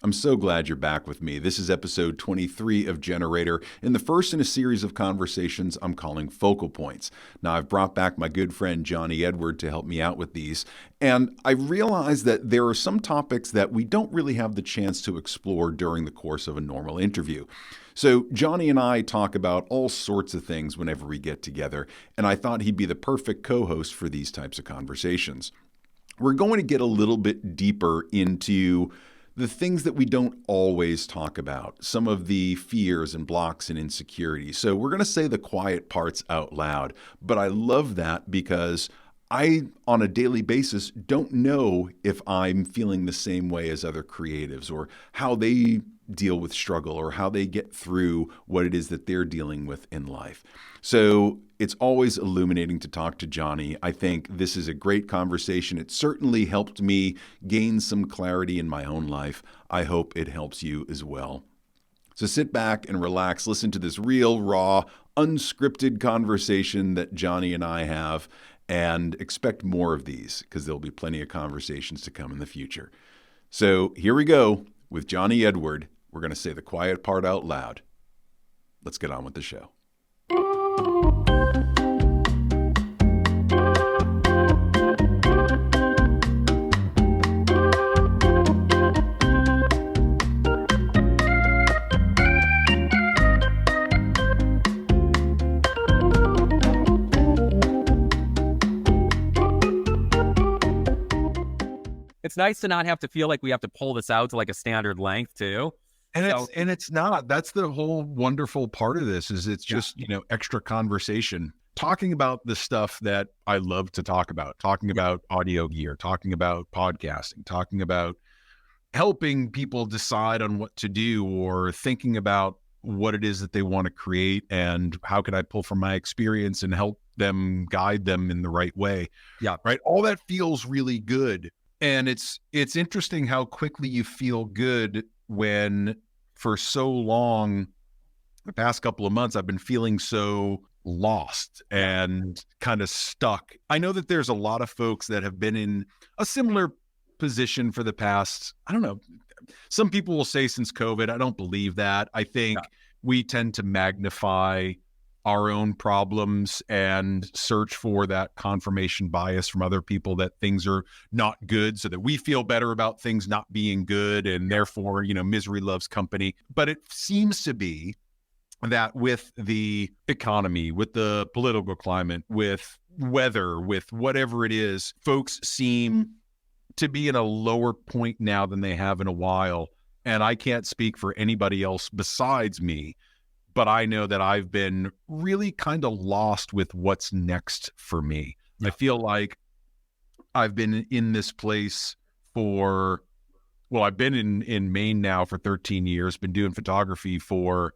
I'm so glad you're back with me. This is episode 23 of Generator, and the first in a series of conversations I'm calling Focal Points. Now, I've brought back my good friend Jonny Edward to help me out with these, and I realized that there are some topics that we don't really have the chance to explore during the course of a normal interview. So Jonny and I talk about all sorts of things whenever we get together, and I thought he'd be the perfect co-host for these types of conversations. We're going to get a little bit deeper into the things that we don't always talk about, some of the fears and blocks and insecurities. So we're going to say the quiet parts out loud, but I love that because I, on a daily basis, don't know if I'm feeling the same way as other creatives or how they deal with struggle or how they get through what it is that they're dealing with in life. So it's always illuminating to talk to Jonny. I think this is a great conversation. It certainly helped me gain some clarity in my own life. I hope it helps you as well. So sit back and relax, listen to this real, raw, unscripted conversation that Jonny and I have, and expect more of these because there'll be plenty of conversations to come in the future. So here we go with Jonny Edward. We're going to say the quiet part out loud. Let's get on with the show. It's nice to not have to feel like we have to pull this out to like a standard length too. And it's not. That's the whole wonderful part of this is it's just, extra conversation. Talking about the stuff that I love to talk about, talking about audio gear, talking about podcasting, talking about helping people decide on what to do or thinking about what it is that they want to create and how can I pull from my experience and help them guide them in the right way. Yeah. Right. All that feels really good. And it's interesting how quickly you feel good when for so long, the past couple of months, I've been feeling so lost and kind of stuck. I know that there's a lot of folks that have been in a similar position for the past, I don't know, some people will say since COVID. I don't believe that. I think we tend to magnify our own problems and search for that confirmation bias from other people that things are not good so that we feel better about things not being good. And therefore, misery loves company. But it seems to be that with the economy, with the political climate, with weather, with whatever it is, folks seem to be in a lower point now than they have in a while. And I can't speak for anybody else besides me. But I know that I've been really kind of lost with what's next for me. Yeah. I feel like I've been in this place I've been in Maine now for 13 years, been doing photography for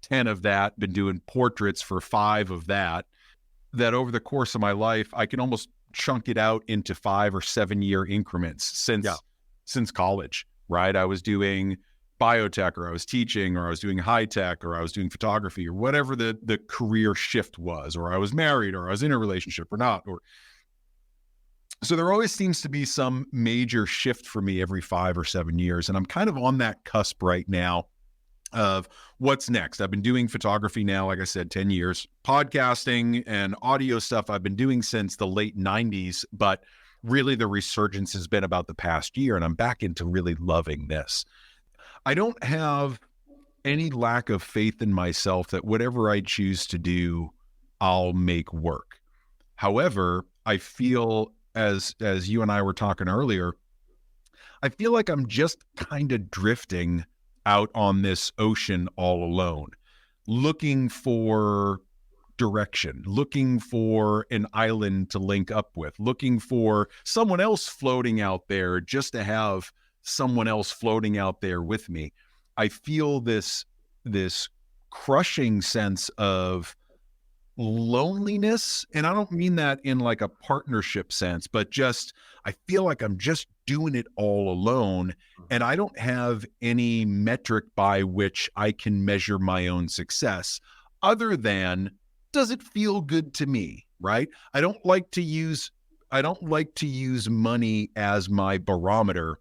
10 of that, been doing portraits for 5 of that over the course of my life, I can almost chunk it out into 5 or 7 year increments since college, right? I was doing biotech or I was teaching or I was doing high tech or I was doing photography or whatever the career shift was, or I was married or I was in a relationship or not. So there always seems to be some major shift for me every 5 or 7 years. And I'm kind of on that cusp right now of what's next. I've been doing photography now, like I said, 10 years, podcasting and audio stuff I've been doing since the late 90s, but really the resurgence has been about the past year. And I'm back into really loving this. I don't have any lack of faith in myself that whatever I choose to do, I'll make work. However, I feel as you and I were talking earlier, I feel like I'm just kind of drifting out on this ocean all alone, looking for direction, looking for an island to link up with, looking for someone else floating out there just to have someone else floating out there with me. I feel this crushing sense of loneliness. And I don't mean that in like a partnership sense, but just, I feel like I'm just doing it all alone. And I don't have any metric by which I can measure my own success other than, does it feel good to me? Right? I don't like to use money as my barometer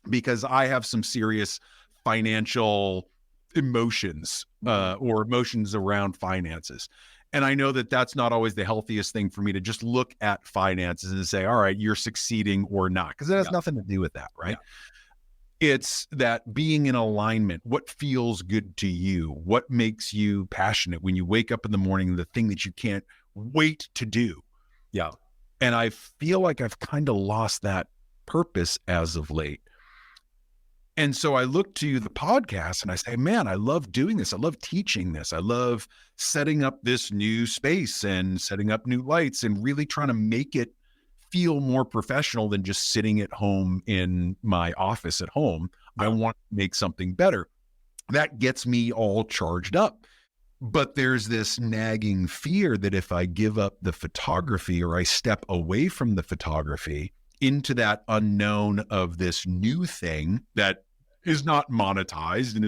because I have some serious financial emotions or emotions around finances. And I know that that's not always the healthiest thing for me to just look at finances and say, all right, you're succeeding or not, because it has nothing to do with that, right? It's that being in alignment. What feels good to you? What makes you passionate when you wake up in the morning, the thing that you can't wait to do? Yeah. And I feel like I've kind of lost that purpose as of late. And so I look to the podcast and I say, man, I love doing this. I love teaching this. I love setting up this new space and setting up new lights and really trying to make it feel more professional than just sitting at home in my office at home. I want to make something better. That gets me all charged up. But there's this nagging fear that if I give up the photography or I step away from the photography into that unknown of this new thing that is not monetized and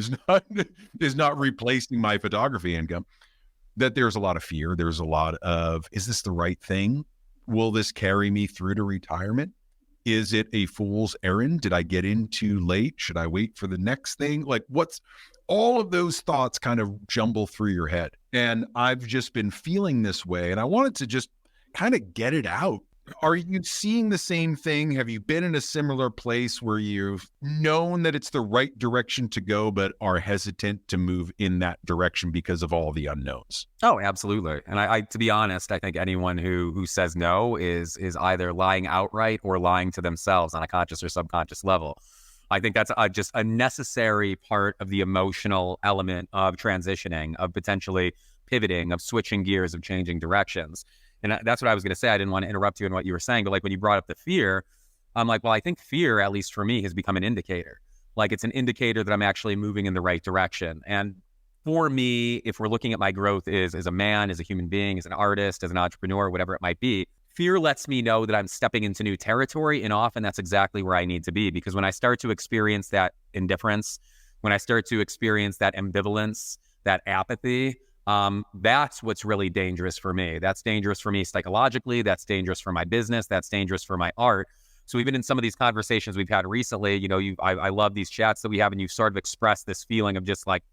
is not replacing my photography income, that there's a lot of fear. There's a lot of, is this the right thing? Will this carry me through to retirement? Is it a fool's errand? Did I get in too late? Should I wait for the next thing? Like, what's all of those thoughts kind of jumble through your head. And I've just been feeling this way. And I wanted to just kind of get it out. Are you seeing the same thing? Have you been in a similar place where you've known that it's the right direction to go, but are hesitant to move in that direction because of all the unknowns? Oh, absolutely. And I to be honest, I think anyone who says no is either lying outright or lying to themselves on a conscious or subconscious level. I think that's just a necessary part of the emotional element of transitioning, of potentially pivoting, of switching gears, of changing directions. And that's what I was going to say. I didn't want to interrupt you in what you were saying, but like when you brought up the fear, I'm like, well, I think fear, at least for me, has become an indicator. Like it's an indicator that I'm actually moving in the right direction. And for me, if we're looking at my growth as a man, as a human being, as an artist, as an entrepreneur, whatever it might be, fear lets me know that I'm stepping into new territory. And often that's exactly where I need to be. Because when I start to experience that indifference, when I start to experience that ambivalence, that apathy, that's what's really dangerous for me. That's dangerous for me psychologically. That's dangerous for my business. That's dangerous for my art. So even in some of these conversations we've had recently, you know, I love these chats that we have, and you've sort of expressed this feeling of just like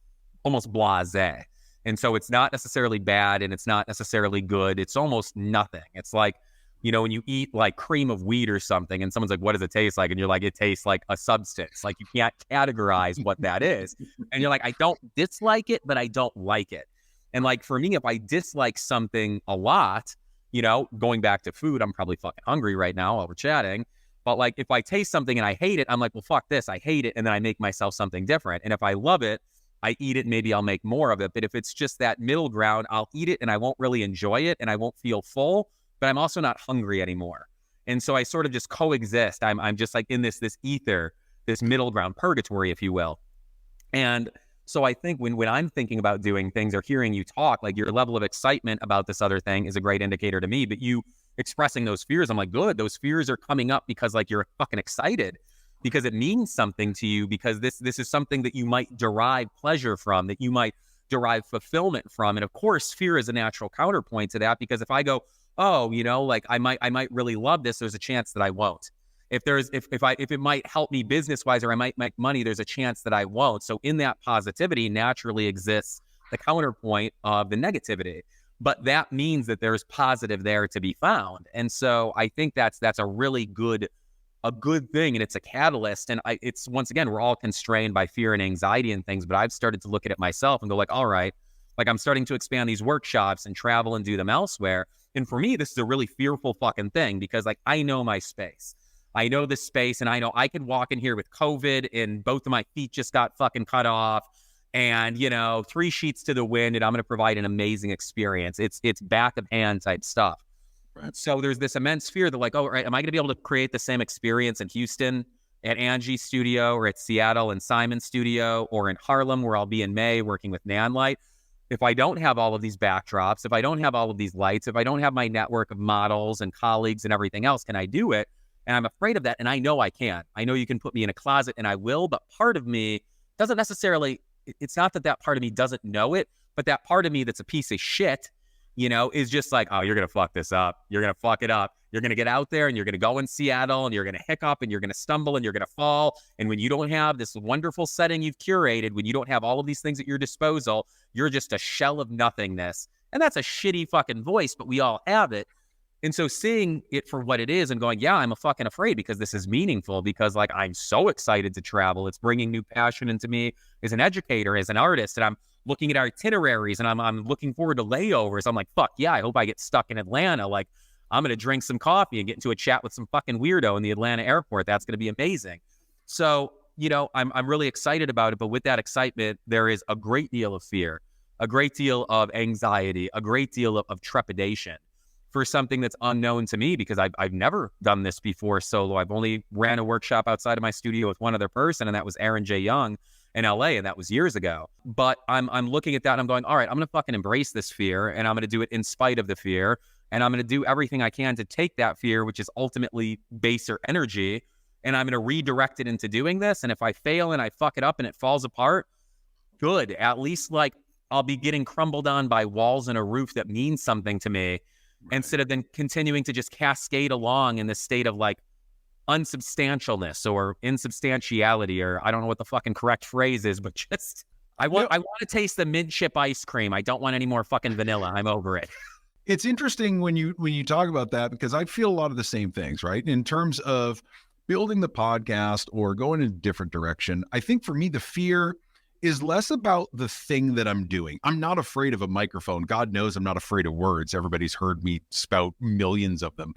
almost blasé. And so it's not necessarily bad and it's not necessarily good. It's almost nothing. It's like, you know, when you eat like cream of wheat or something and someone's like, what does it taste like? And you're like, it tastes like a substance. Like you can't categorize what that is. And you're like, I don't dislike it, but I don't like it. And like for me, if I dislike something a lot, you know, going back to food, I'm probably fucking hungry right now while we're chatting. But like if I taste something and I hate it, I'm like, well, fuck this. I hate it. And then I make myself something different. And if I love it, I eat it, maybe I'll make more of it. But if it's just that middle ground, I'll eat it and I won't really enjoy it and I won't feel full, but I'm also not hungry anymore. And so I sort of just coexist. I'm just like in this ether, this middle ground, purgatory, if you will. And so I think when I'm thinking about doing things or hearing you talk, like your level of excitement about this other thing is a great indicator to me. But you expressing those fears, I'm like, good. Those fears are coming up because like you're fucking excited, because it means something to you, because this is something that you might derive pleasure from, that you might derive fulfillment from. And of course, fear is a natural counterpoint to that, because if I go, oh, you know, like I might really love this, there's a chance that I won't. If it might help me business wise, or I might make money, there's a chance that I won't. So in that positivity naturally exists the counterpoint of the negativity, but that means that there's positive there to be found. And so I think that's a really good thing, and it's a catalyst. And it's once again, we're all constrained by fear and anxiety and things, but I've started to look at it myself and go like, all right, like I'm starting to expand these workshops and travel and do them elsewhere. And for me, this is a really fearful fucking thing, because like I know my space. I know this space, and I know I could walk in here with COVID and both of my feet just got fucking cut off and, you know, 3 sheets to the wind, and I'm going to provide an amazing experience. It's back of hand type stuff. Right. So there's this immense fear that like, oh, right, am I going to be able to create the same experience in Houston at Angie's studio, or at Seattle and Simon's studio, or in Harlem where I'll be in May working with Nanlight? If I don't have all of these backdrops, if I don't have all of these lights, if I don't have my network of models and colleagues and everything else, can I do it? And I'm afraid of that. And I know I can. I know you can put me in a closet and I will, but part of me doesn't necessarily, it's not that part of me doesn't know it, but that part of me that's a piece of shit, you know, is just like, oh, you're going to fuck this up. You're going to fuck it up. You're going to get out there and you're going to go in Seattle and you're going to hiccup and you're going to stumble and you're going to fall. And when you don't have this wonderful setting you've curated, when you don't have all of these things at your disposal, you're just a shell of nothingness. And that's a shitty fucking voice, but we all have it. And so seeing it for what it is and going, yeah, I'm a fucking afraid because this is meaningful, because like I'm so excited to travel. It's bringing new passion into me as an educator, as an artist. And I'm looking at itineraries and I'm looking forward to layovers. I'm like, fuck yeah, I hope I get stuck in Atlanta. Like I'm going to drink some coffee and get into a chat with some fucking weirdo in the Atlanta airport. That's going to be amazing. So, you know, I'm really excited about it. But with that excitement, there is a great deal of fear, a great deal of anxiety, a great deal of trepidation for something that's unknown to me, because I've never done this before solo. I've only ran a workshop outside of my studio with one other person, and that was Aaron J. Young in LA, and that was years ago. But I'm looking at that and I'm going, all right, I'm going to fucking embrace this fear, and I'm going to do it in spite of the fear, and I'm going to do everything I can to take that fear, which is ultimately baser energy, and I'm going to redirect it into doing this. And if I fail and I fuck it up and it falls apart, good. At least like I'll be getting crumbled on by walls and a roof that means something to me. Right. Instead of then continuing to just cascade along in this state of like unsubstantialness or insubstantiality, or I don't know what the fucking correct phrase is, but just I want to taste the mint chip ice cream. I don't want any more fucking vanilla. I'm over it. It's interesting when you talk about that, because I feel a lot of the same things, right? In terms of building the podcast or going in a different direction. I think for me, the fear is less about the thing that I'm doing. I'm not afraid of a microphone. God knows I'm not afraid of words. Everybody's heard me spout millions of them.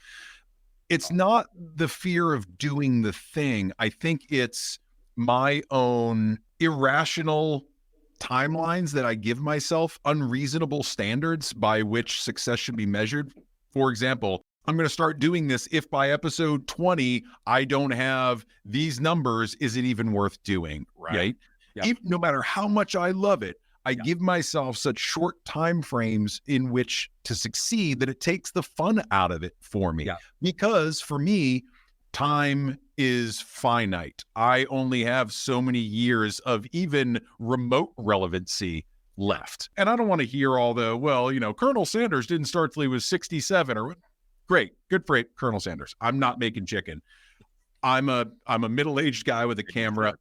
It's not the fear of doing the thing. I think it's my own irrational timelines that I give myself, unreasonable standards by which success should be measured. For example, I'm going to start doing this if by episode 20, I don't have these numbers. Is it even worth doing? Right? Yeah. Even, no matter how much I love it, I give myself such short time frames in which to succeed that it takes the fun out of it for me. Yeah. Because for me, time is finite. I only have so many years of even remote relevancy left. And I don't want to hear all the, well, you know, Colonel Sanders didn't start till he was 67 or great. Good for it, Colonel Sanders. I'm not making chicken. I'm a middle-aged guy with a camera.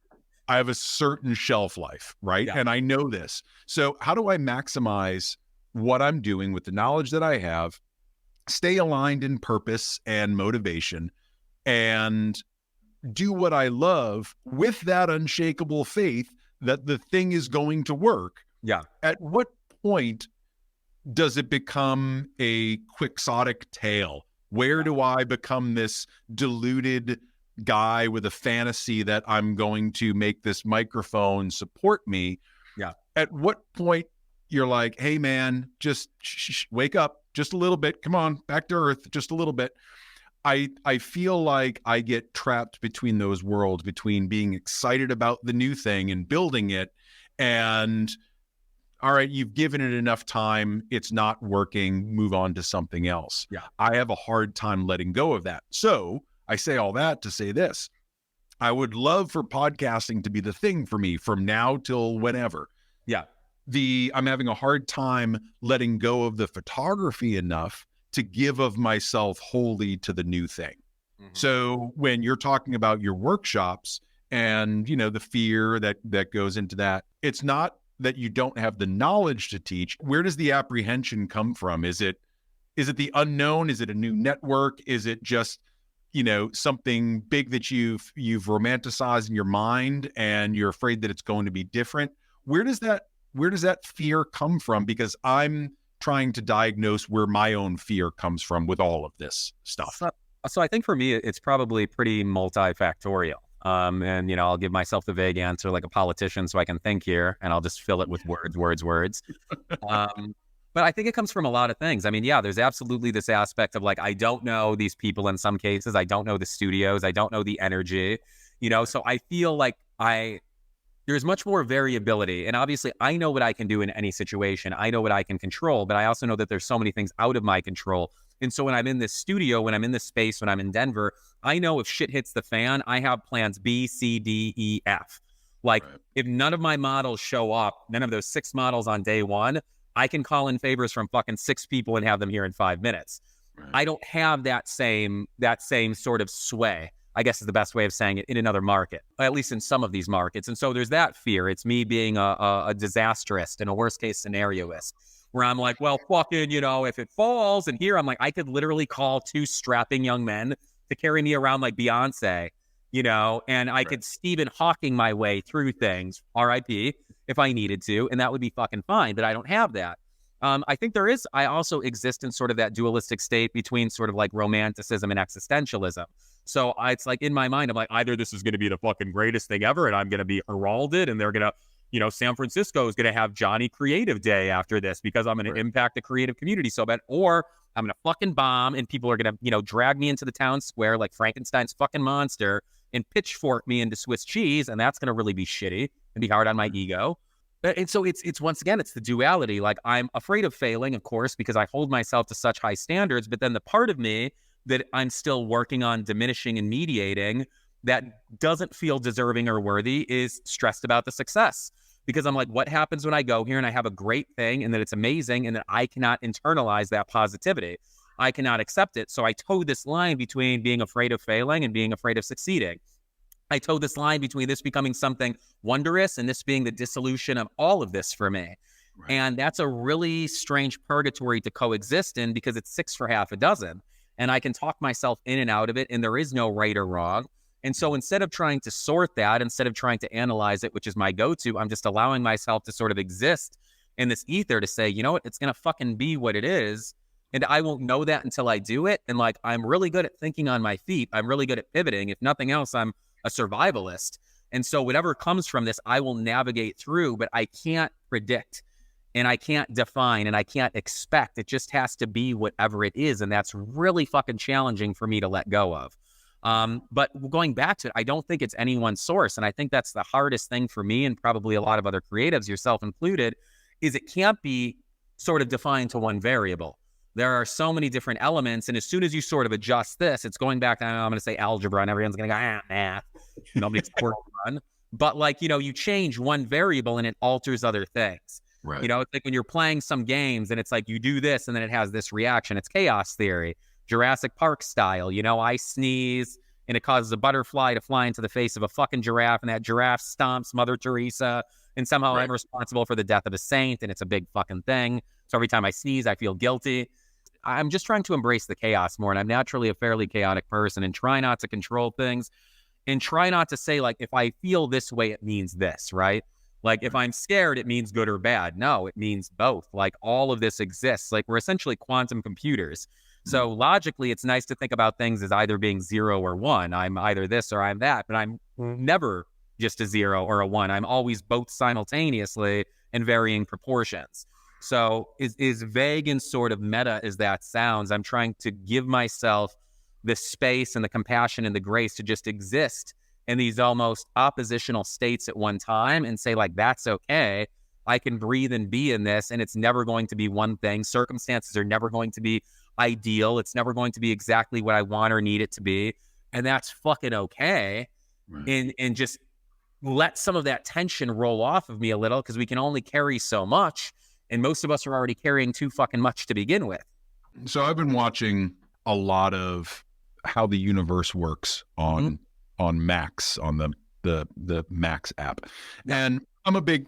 I have a certain shelf life, right? Yeah. And I know this. So how do I maximize what I'm doing with the knowledge that I have, stay aligned in purpose and motivation, and do what I love with that unshakable faith that the thing is going to work? Yeah. At what point does it become a quixotic tale? Where do I become this deluded guy with a fantasy that I'm going to make this microphone support me? Yeah. At what point you're like, hey man, just wake up just a little bit. Come on, back to earth, just a little bit. I feel like I get trapped between those worlds, between being excited about the new thing and building it, and all right, you've given it enough time, it's not working, move on to something else. Yeah. I have a hard time letting go of that. So I say all that to say this. I would love for podcasting to be the thing for me from now till whenever. Yeah. I'm having a hard time letting go of the photography enough to give of myself wholly to the new thing. Mm-hmm. So when you're talking about your workshops and, you know, the fear that goes into that, it's not that you don't have the knowledge to teach. Where does the apprehension come from? Is it the unknown? Is it a new network? Is it just, you know, something big that you've romanticized in your mind and you're afraid that it's going to be different? Where does that fear come from? Because I'm trying to diagnose where my own fear comes from with all of this stuff. So I think for me, it's probably pretty multifactorial. And, you know, I'll give myself the vague answer like a politician so I can think here, and I'll just fill it with words. But I think it comes from a lot of things. I mean, yeah, there's absolutely this aspect of like, I don't know these people in some cases. I don't know the studios. I don't know the energy, you know, so I feel like there's much more variability. And obviously I know what I can do in any situation. I know what I can control, but I also know that there's so many things out of my control. And so when I'm in this studio, when I'm in this space, when I'm in Denver, I know if shit hits the fan, I have plans B, C, D, E, F. Like right. If none of my models show up, none of those 6 models on day one, I can call in favors from fucking 6 people and have them here in 5 minutes. I don't have that same sort of sway, I guess is the best way of saying it, in another market, at least in some of these markets. And so there's that fear. It's me being a disasterist and a worst case scenarioist, where I'm like, well, fucking, if it falls, and here I'm like, I could literally call 2 strapping young men to carry me around like Beyonce, and I could Stephen Hawking my way through things, RIP, if I needed to, and that would be fucking fine, but I don't have that. I think I also exist in sort of that dualistic state between sort of like romanticism and existentialism. So it's like in my mind, I'm like, either this is going to be the fucking greatest thing ever and I'm going to be heralded and they're going to, San Francisco is going to have Johnny Creative Day after this because I'm going to impact the creative community so bad, or I'm going to fucking bomb and people are going to, drag me into the town square like Frankenstein's fucking monster and pitchfork me into Swiss cheese. And that's going to really be shitty and be hard on my ego. And so it's once again, it's the duality. Like, I'm afraid of failing, of course, because I hold myself to such high standards. But then the part of me that I'm still working on diminishing and mediating that doesn't feel deserving or worthy is stressed about the success. Because I'm like, what happens when I go here and I have a great thing and that it's amazing and that I cannot internalize that positivity? I cannot accept it. So I toe this line between being afraid of failing and being afraid of succeeding. I toe this line between this becoming something wondrous and this being the dissolution of all of this for me. Right. And that's a really strange purgatory to coexist in because it's 6 for half a dozen. And I can talk myself in and out of it and there is no right or wrong. And so instead of trying to sort that, instead of trying to analyze it, which is my go-to, I'm just allowing myself to sort of exist in this ether to say, you know what, it's going to fucking be what it is. And I won't know that until I do it. And like, I'm really good at thinking on my feet. I'm really good at pivoting. If nothing else, I'm a survivalist. And so whatever comes from this, I will navigate through, but I can't predict and I can't define and I can't expect. It just has to be whatever it is. And that's really fucking challenging for me to let go of. But going back to it, I don't think it's any one source. And I think that's the hardest thing for me and probably a lot of other creatives, yourself included, is it can't be sort of defined to one variable. There are so many different elements. And as soon as you sort of adjust this, it's going back to, I'm going to say algebra and everyone's going to go, math. Nobody's on. But like, you change one variable and it alters other things. Right. It's like when you're playing some games and it's like you do this and then it has this reaction. It's chaos theory, Jurassic Park style. I sneeze and it causes a butterfly to fly into the face of a fucking giraffe and that giraffe stomps Mother Teresa and somehow I'm responsible for the death of a saint and it's a big fucking thing. So every time I sneeze, I feel guilty. I'm just trying to embrace the chaos more. And I'm naturally a fairly chaotic person and try not to control things and try not to say like, if I feel this way, it means this, right? Like if I'm scared, it means good or bad. No, it means both. Like all of this exists. Like we're essentially quantum computers. So logically, it's nice to think about things as either being 0 or 1. I'm either this or I'm that, but I'm never just a 0 or a 1. I'm always both simultaneously in varying proportions. So as vague and sort of meta as that sounds, I'm trying to give myself the space and the compassion and the grace to just exist in these almost oppositional states at one time and say like, that's okay. I can breathe and be in this and it's never going to be one thing. Circumstances are never going to be ideal. It's never going to be exactly what I want or need it to be. And that's fucking okay. Right. And just let some of that tension roll off of me a little because we can only carry so much. And most of us are already carrying too fucking much to begin with. So I've been watching a lot of how the universe works on Max, on the Max app. And I'm a big,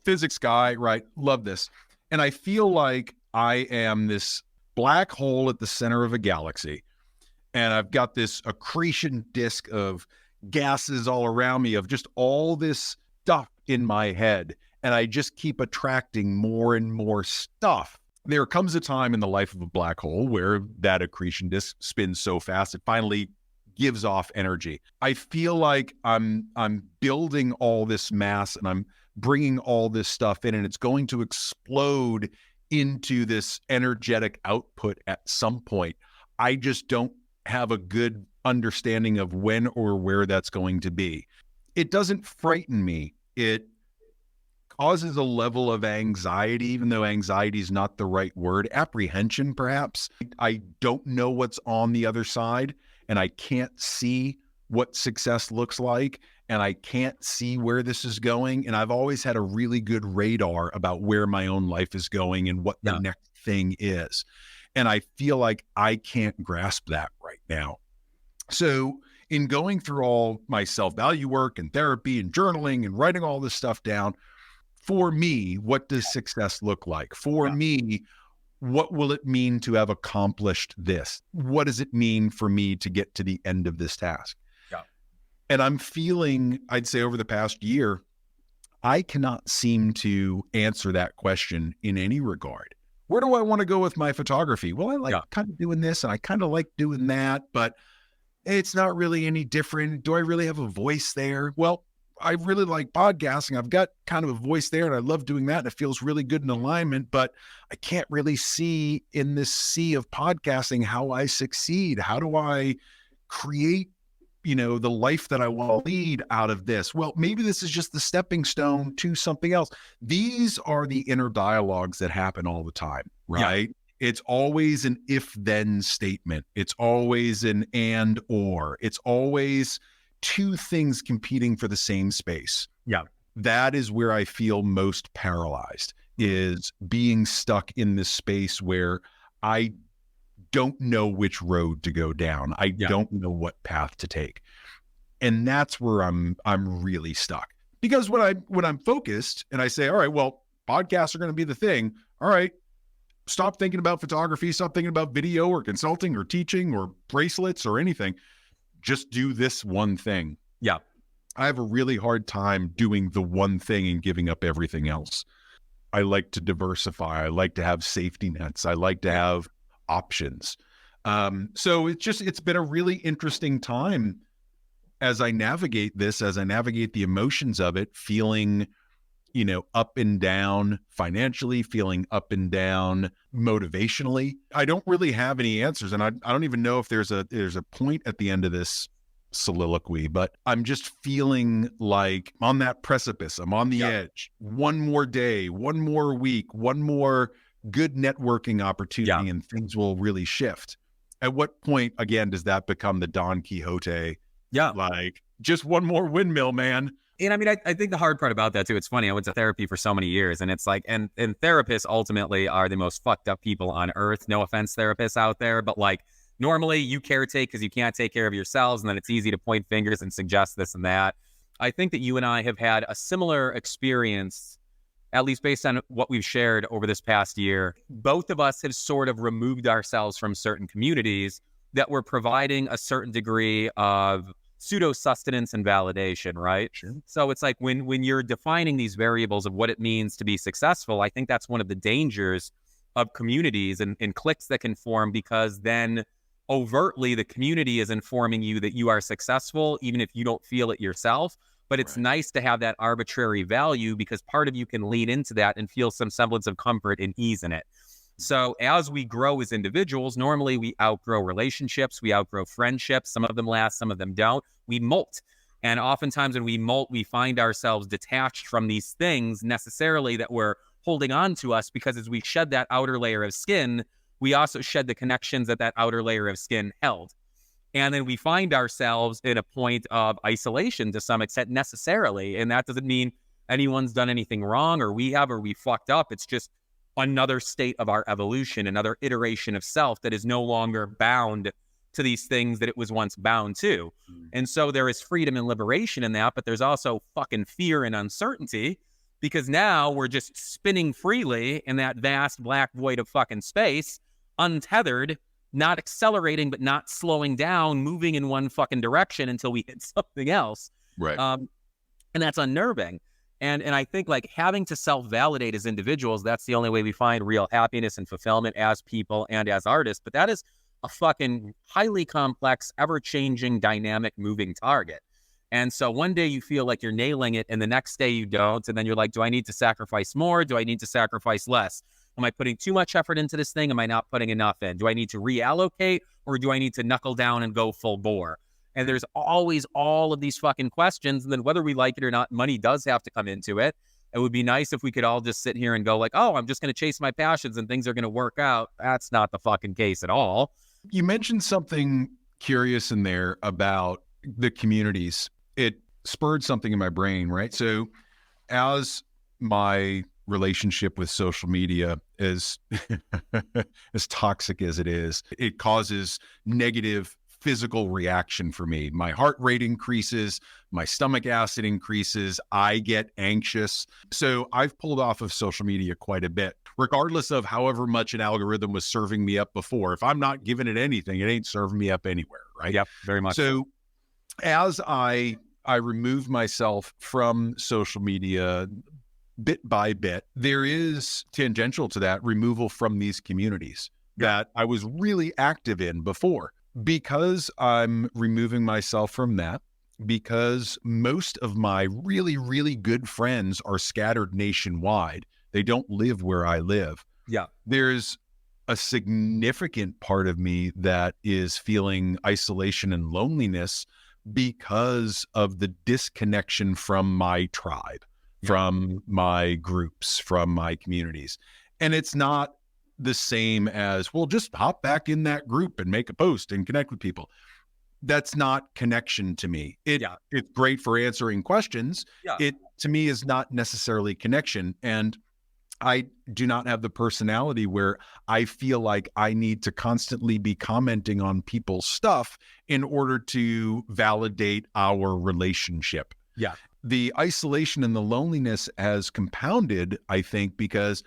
physics guy, right? Love this. And I feel like I am this black hole at the center of a galaxy. And I've got this accretion disk of gases all around me of just all this stuff in my head. And I just keep attracting more and more stuff. There comes a time in the life of a black hole where that accretion disk spins so fast, it finally gives off energy. I feel like I'm building all this mass and I'm bringing all this stuff in and it's going to explode into this energetic output at some point. I just don't have a good understanding of when or where that's going to be. It doesn't frighten me. It causes a level of anxiety, even though anxiety is not the right word. Apprehension, perhaps. I don't know what's on the other side, and I can't see what success looks like, and I can't see where this is going. And I've always had a really good radar about where my own life is going and what the next thing is. And I feel like I can't grasp that right now. So in going through all my self-value work and therapy and journaling and writing all this stuff down, for me, what does success look like? For me, what will it mean to have accomplished this? What does it mean for me to get to the end of this task? Yeah. And I'm feeling, I'd say over the past year, I cannot seem to answer that question in any regard. Where do I want to go with my photography? Well, I like kind of doing this and I kind of like doing that, but it's not really any different. Do I really have a voice there? Well, I really like podcasting. I've got kind of a voice there and I love doing that. And it feels really good in alignment, but I can't really see in this sea of podcasting how I succeed. How do I create, the life that I want to lead out of this? Well, maybe this is just the stepping stone to something else. These are the inner dialogues that happen all the time, right? Yeah. It's always an if-then statement. It's always an and or. It's always two things competing for the same space. Yeah. That is where I feel most paralyzed, is being stuck in this space where I don't know which road to go down. I don't know what path to take. And that's where I'm really stuck. Because when I'm focused and I say, all right, well, podcasts are going to be the thing. All right, stop thinking about photography, stop thinking about video or consulting or teaching or bracelets or anything. Just do this one thing. Yeah. I have a really hard time doing the one thing and giving up everything else. I like to diversify. I like to have safety nets. I like to have options. So it's been a really interesting time as I navigate this, as I navigate the emotions of it, feeling, up and down financially, feeling up and down motivationally. I don't really have any answers. And I don't even know if there's a point at the end of this soliloquy, but I'm just feeling like I'm on that precipice. I'm on the edge. One more day, one more week, one more good networking opportunity, and things will really shift. At what point, again, does that become the Don Quixote? Yeah. Like, just one more windmill, man. And I mean, I think the hard part about that too, it's funny, I went to therapy for so many years, and it's like, and therapists ultimately are the most fucked up people on earth. No offense, therapists out there, but like, normally you caretake because you can't take care of yourselves, and then it's easy to point fingers and suggest this and that. I think that you and I have had a similar experience, at least based on what we've shared over this past year. Both of us have sort of removed ourselves from certain communities that were providing a certain degree of pseudo sustenance and validation, right? Sure. So it's like when you're defining these variables of what it means to be successful, I think that's one of the dangers of communities and cliques that can form, because then overtly the community is informing you that you are successful, even if you don't feel it yourself. But it's nice to have that arbitrary value, because part of you can lean into that and feel some semblance of comfort and ease in it. So as we grow as individuals, normally we outgrow relationships, we outgrow friendships. Some of them last, some of them don't. We molt. And oftentimes when we molt, we find ourselves detached from these things necessarily that were holding on to us, because as we shed that outer layer of skin, we also shed the connections that outer layer of skin held. And then we find ourselves in a point of isolation to some extent necessarily. And that doesn't mean anyone's done anything wrong or we fucked up. It's just another state of our evolution, another iteration of self that is no longer bound to these things that it was once bound to. And so there is freedom and liberation in that, but there's also fucking fear and uncertainty, because now we're just spinning freely in that vast black void of fucking space, untethered, not accelerating, but not slowing down, moving in one fucking direction until we hit something else. Right. And that's unnerving. And I think like having to self-validate as individuals, that's the only way we find real happiness and fulfillment as people and as artists. But that is a fucking highly complex, ever-changing, dynamic, moving target. And so one day you feel like you're nailing it and the next day you don't. And then you're like, do I need to sacrifice more? Do I need to sacrifice less? Am I putting too much effort into this thing? Am I not putting enough in? Do I need to reallocate, or do I need to knuckle down and go full bore? And there's always all of these fucking questions. And then whether we like it or not, money does have to come into it. It would be nice if we could all just sit here and go like, oh, I'm just going to chase my passions and things are going to work out. That's not the fucking case at all. You mentioned something curious in there about the communities. It spurred something in my brain, right? So as my relationship with social media as as toxic as it is. It causes negative physical reaction for me. My heart rate increases, my stomach acid increases, I get anxious. So I've pulled off of social media quite a bit, regardless of however much an algorithm was serving me up before. If I'm not giving it anything, it ain't serving me up anywhere, right? Yep, very much. So as I remove myself from social media bit by bit, there is tangential to that removal from these communities that I was really active in before. Because I'm removing myself from that, because most of my really, really good friends are scattered nationwide, they don't live where I live. Yeah. There's a significant part of me that is feeling isolation and loneliness because of the disconnection from my tribe, from my groups, from my communities. And it's not the same as, well, just hop back in that group and make a post and connect with people. That's not connection to me. It's great for answering questions. It, to me, is not necessarily connection. And I do not have the personality where I feel like I need to constantly be commenting on people's stuff in order to validate our relationship. Yeah. The isolation and the loneliness has compounded, I think, because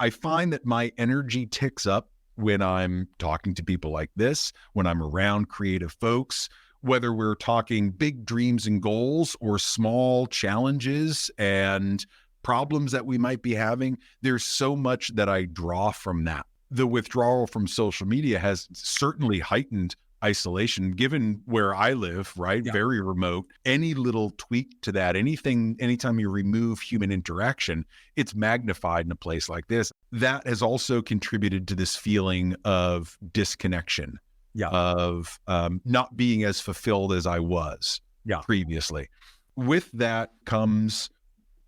I find that my energy ticks up when I'm talking to people like this, when I'm around creative folks, whether we're talking big dreams and goals or small challenges and problems that we might be having. There's so much that I draw from that. The withdrawal from social media has certainly heightened isolation, given where I live, right? Very remote. Any little tweak to that, anytime you remove human interaction, it's magnified in a place like this. That has also contributed to this feeling of disconnection, of not being as fulfilled as I was previously. With that comes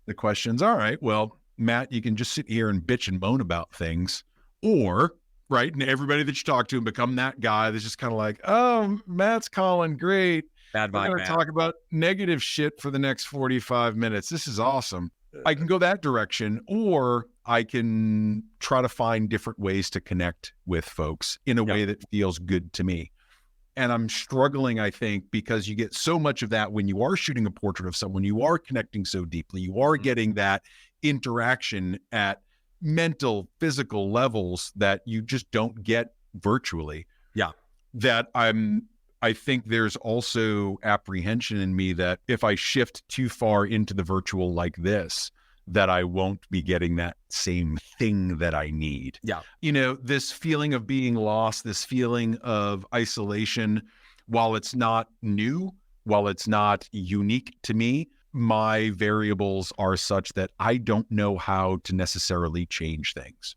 the questions, all right, well, Matt, you can just sit here and bitch and moan about things, or right? And everybody that you talk to and become that guy that's just kind of like, oh, Matt's calling, great. Bad We're vibe, going to talk about negative shit for the next 45 minutes. This is awesome. I can go that direction, or I can try to find different ways to connect with folks in a way that feels good to me. And I'm struggling, I think, because you get so much of that when you are shooting a portrait of someone, you are connecting so deeply, you are getting that interaction at mental, physical levels that you just don't get virtually. That I think there's also apprehension in me that if I shift too far into the virtual like this, that I won't be getting that same thing that I need. You know, this feeling of being lost, this feeling of isolation, while it's not new, while it's not unique to me, my variables are such that I don't know how to necessarily change things.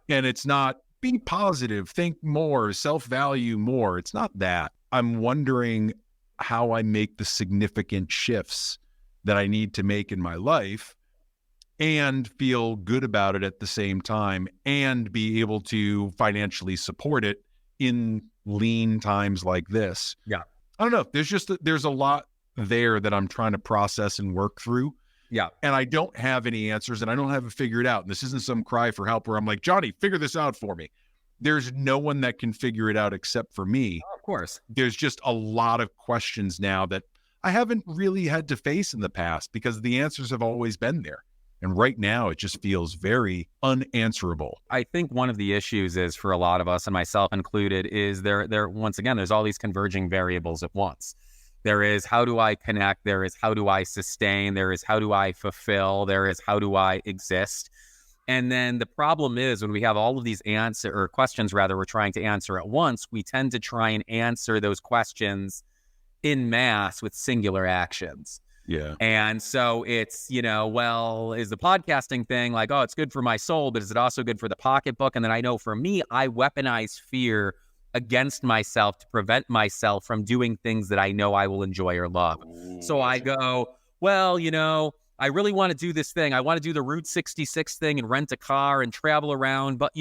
And it's not be positive, think more, self-value more. It's not that. I'm wondering how I make the significant shifts that I need to make in my life and feel good about it at the same time and be able to financially support it in lean times like this. I don't know. There's a lot there that I'm trying to process and work through. And I don't have any answers and I don't have it figured out. And this isn't some cry for help where I'm like, Jonny, figure this out for me. There's no one that can figure it out except for me. Of course. There's just a lot of questions now that I haven't really had to face in the past because the answers have always been there. And right now it just feels very unanswerable. I think one of the issues is for a lot of us, and myself included, is there once again, there's all these converging variables at once. There is how do I connect? There is how do I sustain? There is how do I fulfill? There is how do I exist? And then the problem is when we have all of these questions we're trying to answer at once, we tend to try and answer those questions in mass with singular actions. And so it's, well, is the podcasting thing like, oh, it's good for my soul, but is it also good for the pocketbook? And then I know for me, I weaponize fear against myself to prevent myself from doing things that I know I will enjoy or love. So I go, well, I really want to do this thing. I want to do the Route 66 thing and rent a car and travel around. But,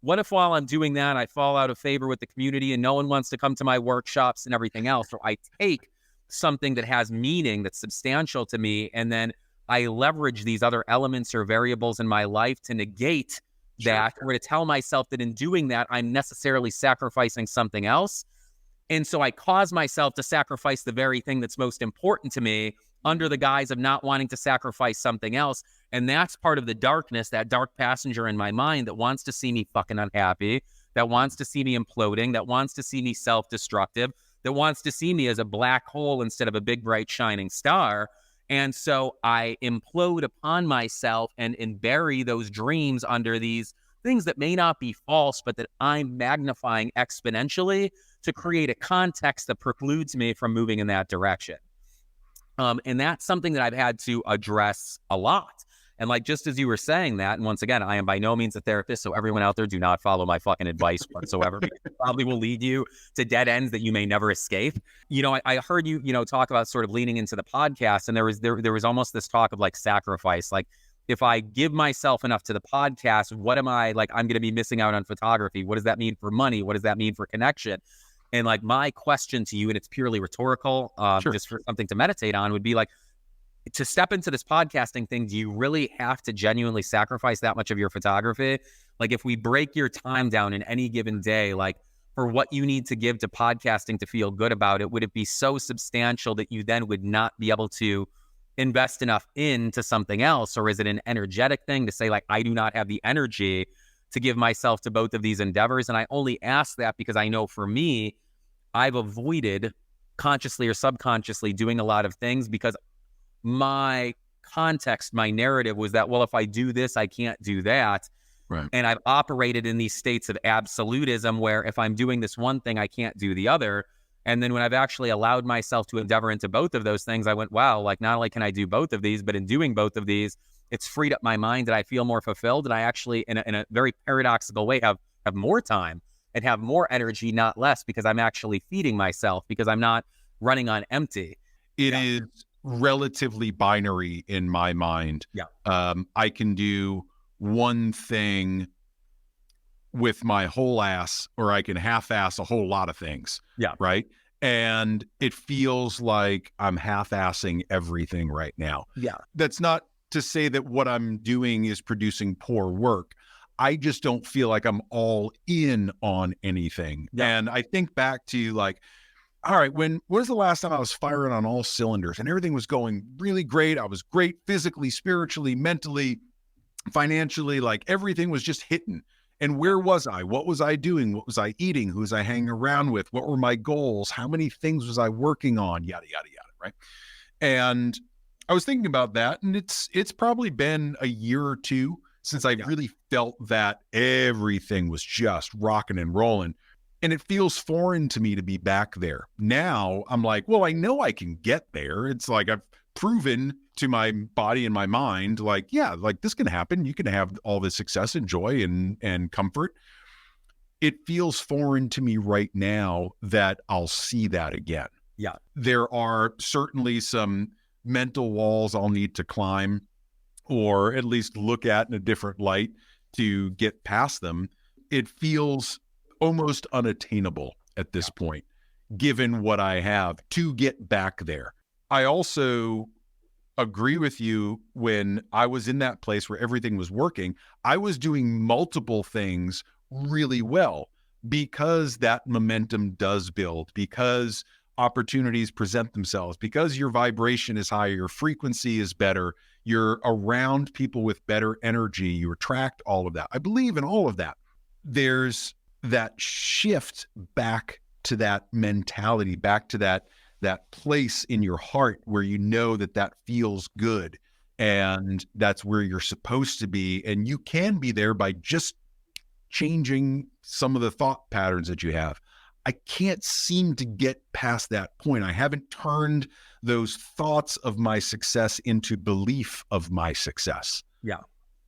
what if while I'm doing that, I fall out of favor with the community and no one wants to come to my workshops and everything else? So I take something that has meaning, that's substantial to me, and then I leverage these other elements or variables in my life to negate that, or to tell myself that in doing that, I'm necessarily sacrificing something else. And so I cause myself to sacrifice the very thing that's most important to me under the guise of not wanting to sacrifice something else. And that's part of the darkness, that dark passenger in my mind that wants to see me fucking unhappy, that wants to see me imploding, that wants to see me self-destructive, that wants to see me as a black hole instead of a big, bright, shining star. And so I implode upon myself and bury those dreams under these things that may not be false, but that I'm magnifying exponentially to create a context that precludes me from moving in that direction. And that's something that I've had to address a lot. And like, just as you were saying that, and once again, I am by no means a therapist, so everyone out there, do not follow my fucking advice whatsoever, because it probably will lead you to dead ends that you may never escape. You know, I heard you, talk about sort of leaning into the podcast, and there was almost this talk of like sacrifice. Like, if I give myself enough to the podcast, what am I, like, I'm going to be missing out on photography. What does that mean for money? What does that mean for connection? And like, my question to you, and it's purely rhetorical, Sure. just for something to meditate on, would be like, to step into this podcasting thing, do you really have to genuinely sacrifice that much of your photography? Like, if we break your time down in any given day, like, for what you need to give to podcasting to feel good about it, would it be so substantial that you then would not be able to invest enough into something else? Or is it an energetic thing to say, like, I do not have the energy to give myself to both of these endeavors? And I only ask that because I know for me, I've avoided consciously or subconsciously doing a lot of things because my context, my narrative was that, well, if I do this, I can't do that. Right. And I've operated in these states of absolutism where if I'm doing this one thing, I can't do the other. And then when I've actually allowed myself to endeavor into both of those things, I went, wow, like, not only can I do both of these, but in doing both of these, it's freed up my mind and I feel more fulfilled. And I actually, in a very paradoxical way, have more time and have more energy, not less, because I'm actually feeding myself, because I'm not running on empty. It is relatively binary in my mind. I can do one thing with my whole ass, or I can half-ass a whole lot of things. Right. And it feels like I'm half-assing everything right now. That's not to say that what I'm doing is producing poor work. I just don't feel like I'm all in on anything. And I think back to like, all right, when was the last time I was firing on all cylinders and everything was going really great? I was great physically, spiritually, mentally, financially, like everything was just hitting. And where was I? What was I doing? What was I eating? Who was I hanging around with? What were my goals? How many things was I working on? Yada, yada, yada, right? And I was thinking about that, and it's probably been a year or two since I really felt that everything was just rocking and rolling. And it feels foreign to me to be back there. Now I'm like, well, I know I can get there. It's like I've proven to my body and my mind, like, yeah, like this can happen. You can have all this success and joy and comfort. It feels foreign to me right now that I'll see that again. There are certainly some mental walls I'll need to climb, or at least look at in a different light to get past them. It feels almost unattainable at this point, given what I have to get back there. I also agree with you. When I was in that place where everything was working, I was doing multiple things really well because that momentum does build, because opportunities present themselves, because your vibration is higher, your frequency is better, you're around people with better energy, you attract all of that. I believe in all of that. There's that shift back to that mentality, back to that place in your heart where you know that feels good, and that's where you're supposed to be. And you can be there by just changing some of the thought patterns that you have. I can't seem to get past that point. I haven't turned those thoughts of my success into belief of my success.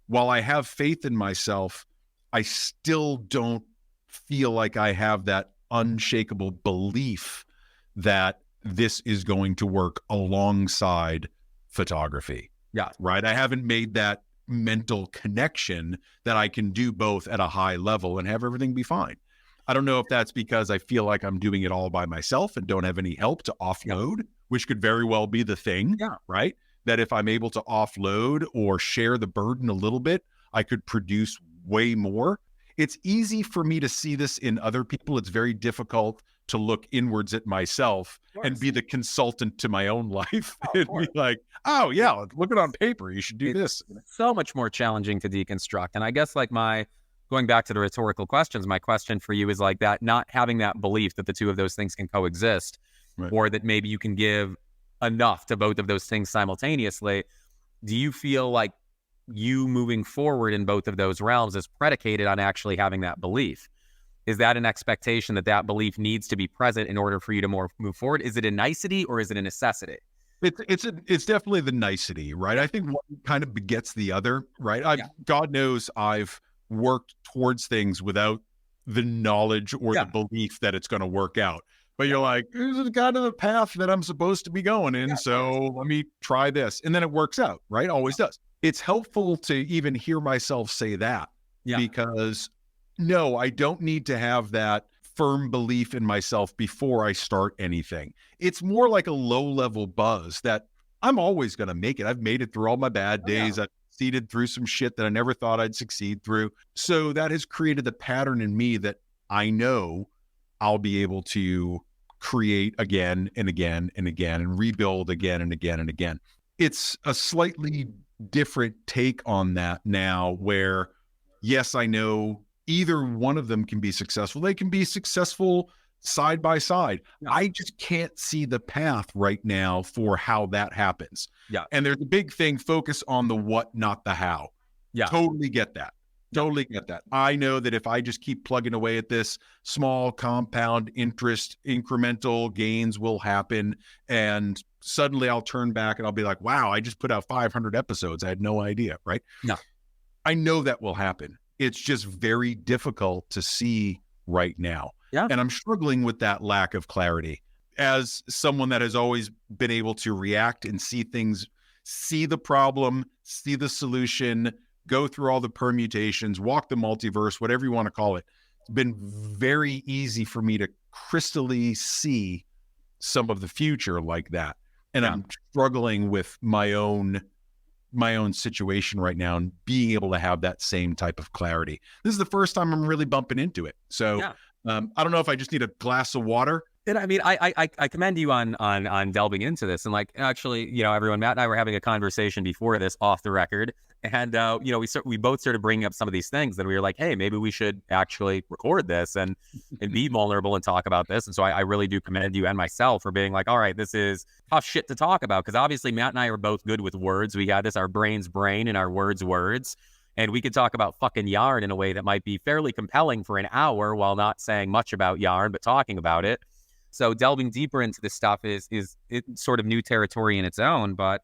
While I have faith in myself, I still don't feel like I have that unshakable belief that this is going to work alongside photography. Right. I haven't made that mental connection that I can do both at a high level and have everything be fine. I don't know if that's because I feel like I'm doing it all by myself and don't have any help to offload, which could very well be the thing, right? That if I'm able to offload or share the burden a little bit, I could produce way more. It's easy for me to see this in other people. It's very difficult to look inwards at myself and be the consultant to my own life and be like, oh yeah, look it on paper. You should do this. So much more challenging to deconstruct. And I guess like going back to the rhetorical questions, my question for you is like that, not having that belief that the two of those things can coexist, right, or that maybe you can give enough to both of those things simultaneously. Do you feel like you moving forward in both of those realms is predicated on actually having that belief? Is that an expectation that that belief needs to be present in order for you to move forward? Is it a nicety or is it a necessity? It's definitely the nicety, right? I think one kind of begets the other, right? God knows I've worked towards things without the knowledge or the belief that it's going to work out. But you're like, this is kind of the path that I'm supposed to be going in. So let me try this. And then it works out, right? Always does. It's helpful to even hear myself say that because no, I don't need to have that firm belief in myself before I start anything. It's more like a low-level buzz that I'm always going to make it. I've made it through all my bad days. I've succeeded through some shit that I never thought I'd succeed through. So that has created the pattern in me that I know I'll be able to create again and again and again and rebuild again and again and again. It's a slightly different take on that now where, yes, I know either one of them can be successful. They can be successful side by side. I just can't see the path right now for how that happens. And there's a big thing, focus on the what, not the how. Totally get that. Totally get that. I know that if I just keep plugging away at this, small compound interest, incremental gains will happen. And suddenly I'll turn back and I'll be like, wow, I just put out 500 episodes. I had no idea, right? I know that will happen. It's just very difficult to see right now. And I'm struggling with that lack of clarity. As someone that has always been able to react and see things, see the problem, see the solution, go through all the permutations, walk the multiverse, whatever you want to call it, it's been very easy for me to crystally see some of the future like that. And I'm struggling with my own situation right now and being able to have that same type of clarity. This is the first time I'm really bumping into it. So I don't know if I just need a glass of water. And I mean, I commend you on delving into this. And like, actually, you know, everyone, Matt and I were having a conversation before this off the record. And, you know, we both started bringing up some of these things that we were like, hey, maybe we should actually record this and be vulnerable and talk about this. And so I really do commend you and myself for being like, all right, this is tough shit to talk about. Because obviously Matt and I are both good with words. We got this, our brain's brain and our words. And we could talk about fucking yarn in a way that might be fairly compelling for an hour while not saying much about yarn, but talking about it. So delving deeper into this stuff is sort of new territory in its own. But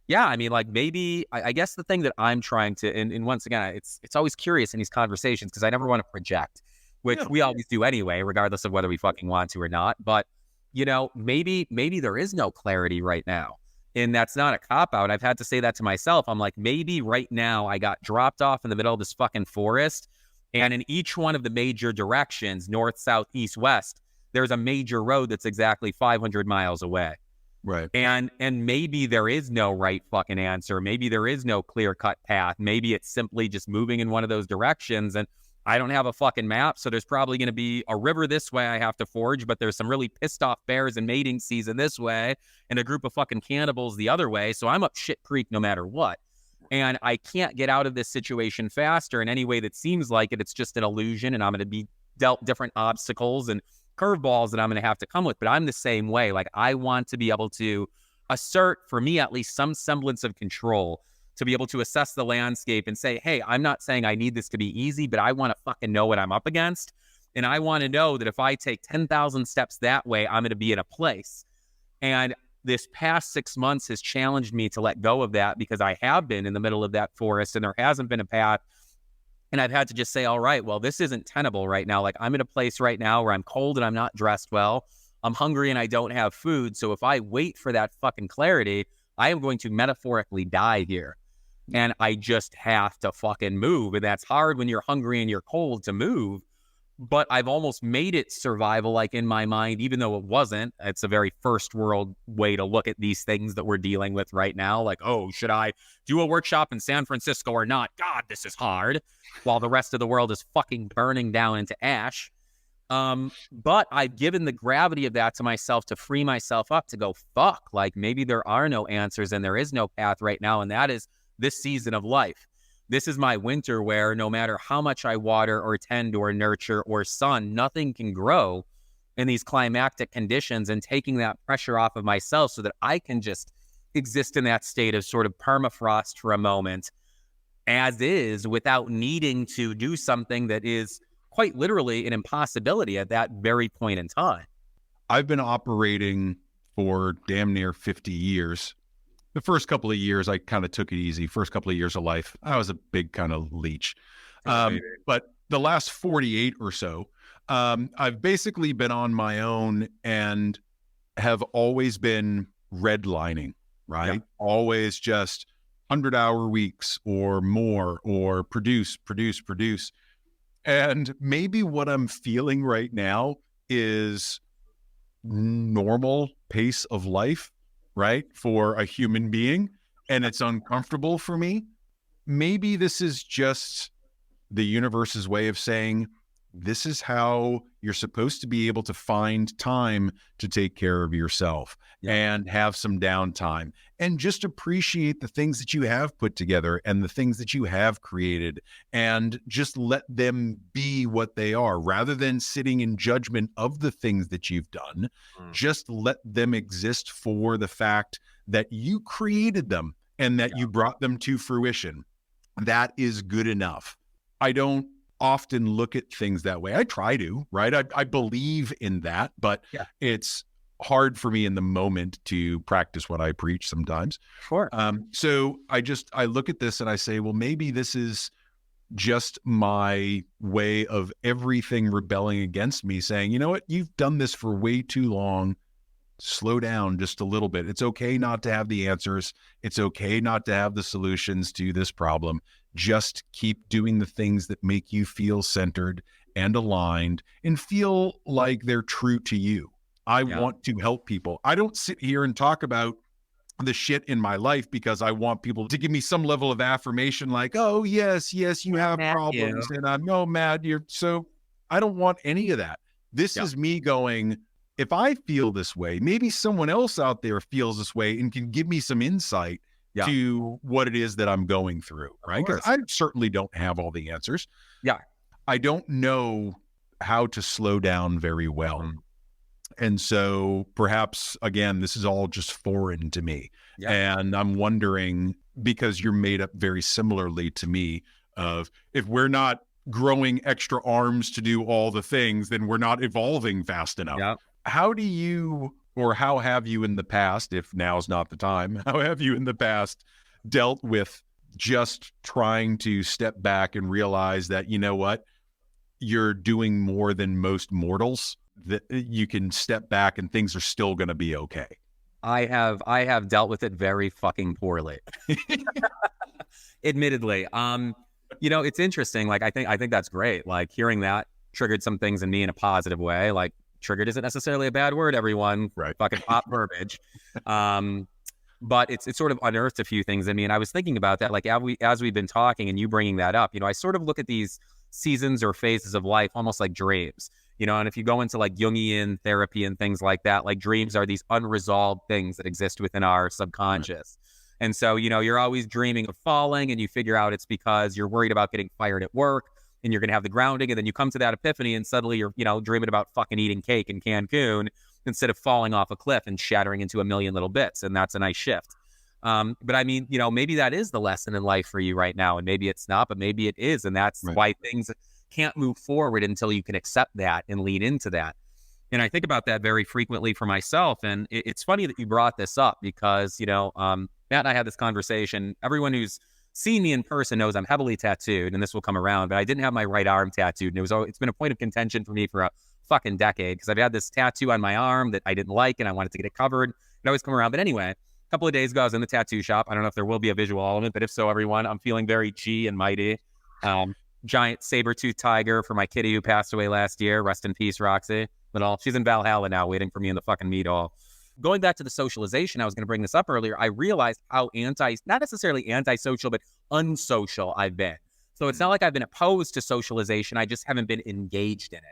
yeah, I mean, like maybe I guess the thing that I'm trying to, and once again, it's always curious in these conversations because I never want to project, which we always do anyway, regardless of whether we fucking want to or not. But, you know, maybe there is no clarity right now. And that's not a cop-out. I've had to say that to myself. I'm like, maybe right now I got dropped off in the middle of this fucking forest. And in each one of the major directions, north, south, east, west, there's a major road that's exactly 500 miles away. Right. And maybe there is no right fucking answer. Maybe there is no clear-cut path. Maybe it's simply just moving in one of those directions. And I don't have a fucking map, so there's probably going to be a river this way I have to forge, but there's some really pissed off bears in mating season this way and a group of fucking cannibals the other way. So I'm up shit creek no matter what. And I can't get out of this situation faster in any way that seems like it. It's just an illusion, and I'm going to be dealt different obstacles and curveballs that I'm going to have to come with. But I'm the same way. Like, I want to be able to assert, for me at least, some semblance of control, to be able to assess the landscape and say, hey, I'm not saying I need this to be easy, but I want to fucking know what I'm up against. And I want to know that if I take 10,000 steps that way, I'm going to be in a place. And this past 6 months has challenged me to let go of that, because I have been in the middle of that forest and there hasn't been a path. And I've had to just say, all right, well, this isn't tenable right now. Like, I'm in a place right now where I'm cold and I'm not dressed well. I'm hungry and I don't have food. So if I wait for that fucking clarity, I am going to metaphorically die here. And I just have to fucking move. And that's hard when you're hungry and you're cold to move. but I've almost made it survival, like in my mind, even though it wasn't. It's a very first world way to look at these things that we're dealing with right now. Like, oh, should I do a workshop in San Francisco or not? God, this is hard. While the rest of the world is fucking burning down into ash. But I've given the gravity of that to myself to free myself up to go, fuck, like maybe there are no answers and there is no path right now. And that is this season of life. This is my winter where no matter how much I water or tend or nurture or sun, nothing can grow in these climactic conditions, and taking that pressure off of myself so that I can just exist in that state of sort of permafrost for a moment as is, without needing to do something that is quite literally an impossibility at that very point in time. I've been operating for damn near 50 years. The first couple of years, I kind of took it easy. First couple of years of life, I was a big kind of leech. But the last 48 or so, I've basically been on my own and have always been redlining, right? Yeah. Always just 100-hour weeks or more, or produce. And maybe what I'm feeling right now is normal pace of life, right? For a human being, and it's uncomfortable for me. Maybe this is just the universe's way of saying, this is how you're supposed to be able to find time to take care of yourself and have some downtime and just appreciate the things that you have put together and the things that you have created, and just let them be what they are rather than sitting in judgment of the things that you've done. Just let them exist for the fact that you created them and that you brought them to fruition. That is good enough. I don't often look at things that way. I try to, right? I believe in that, but it's hard for me in the moment to practice what I preach sometimes. Sure. So I look at this and I say, well, maybe this is just my way of everything rebelling against me, saying, you know what, you've done this for way too long. Slow down just a little bit. It's okay not to have the answers. It's okay not to have the solutions to this problem. Just keep doing the things that make you feel centered and aligned and feel like they're true to you. I want to help people. I don't sit here and talk about the shit in my life because I want people to give me some level of affirmation like, oh, yes, you have problems. And I'm no, Matt, I don't want any of that. This is me going, if I feel this way, maybe someone else out there feels this way and can give me some insight to what it is that I'm going through, right? Because I certainly don't have all the answers. Yeah. I don't know how to slow down very well. And so perhaps, again, this is all just foreign to me. And I'm wondering, because you're made up very similarly to me, of if we're not growing extra arms to do all the things, then we're not evolving fast enough. How do you, or how have you in the past, if now's not the time, how have you in the past dealt with just trying to step back and realize that, you know what, you're doing more than most mortals, that you can step back and things are still going to be okay? I have dealt with it very fucking poorly. Admittedly. It's interesting. Like, I think that's great. Like, hearing that triggered some things in me in a positive way. Like, triggered isn't necessarily a bad word, everyone. Right. Fucking pop verbiage. But it's sort of unearthed a few things in me. And I was thinking about that, like, as we've been talking and you bringing that up, I sort of look at these seasons or phases of life almost like dreams, and if you go into like Jungian therapy and things like that, like dreams are these unresolved things that exist within our subconscious. And so, you're always dreaming of falling, and you figure out it's because you're worried about getting fired at work, and you're going to have the grounding, and then you come to that epiphany, and suddenly you're, dreaming about fucking eating cake in Cancun instead of falling off a cliff and shattering into a million little bits. And that's a nice shift. But I mean, maybe that is the lesson in life for you right now, and maybe it's not, but maybe it is. And that's why things can't move forward until you can accept that and lean into that. And I think about that very frequently for myself. And it's funny that you brought this up because, Matt and I had this conversation. Everyone who's seen me in person knows I'm heavily tattooed, and this will come around, but I didn't have my right arm tattooed. And it's been a point of contention for me for a fucking decade because I've had this tattoo on my arm that I didn't like and I wanted to get it covered. It always come around. But anyway, a couple of days ago, I was in the tattoo shop. I don't know if there will be a visual element, but if so, everyone, I'm feeling very G and mighty. giant saber-toothed tiger for my kitty who passed away last year. Rest in peace, Roxy. But she's in Valhalla now waiting for me in the fucking meat hall. Going back to the socialization, I was going to bring this up earlier. I realized how not necessarily antisocial, but unsocial I've been. So it's not like I've been opposed to socialization. I just haven't been engaged in it.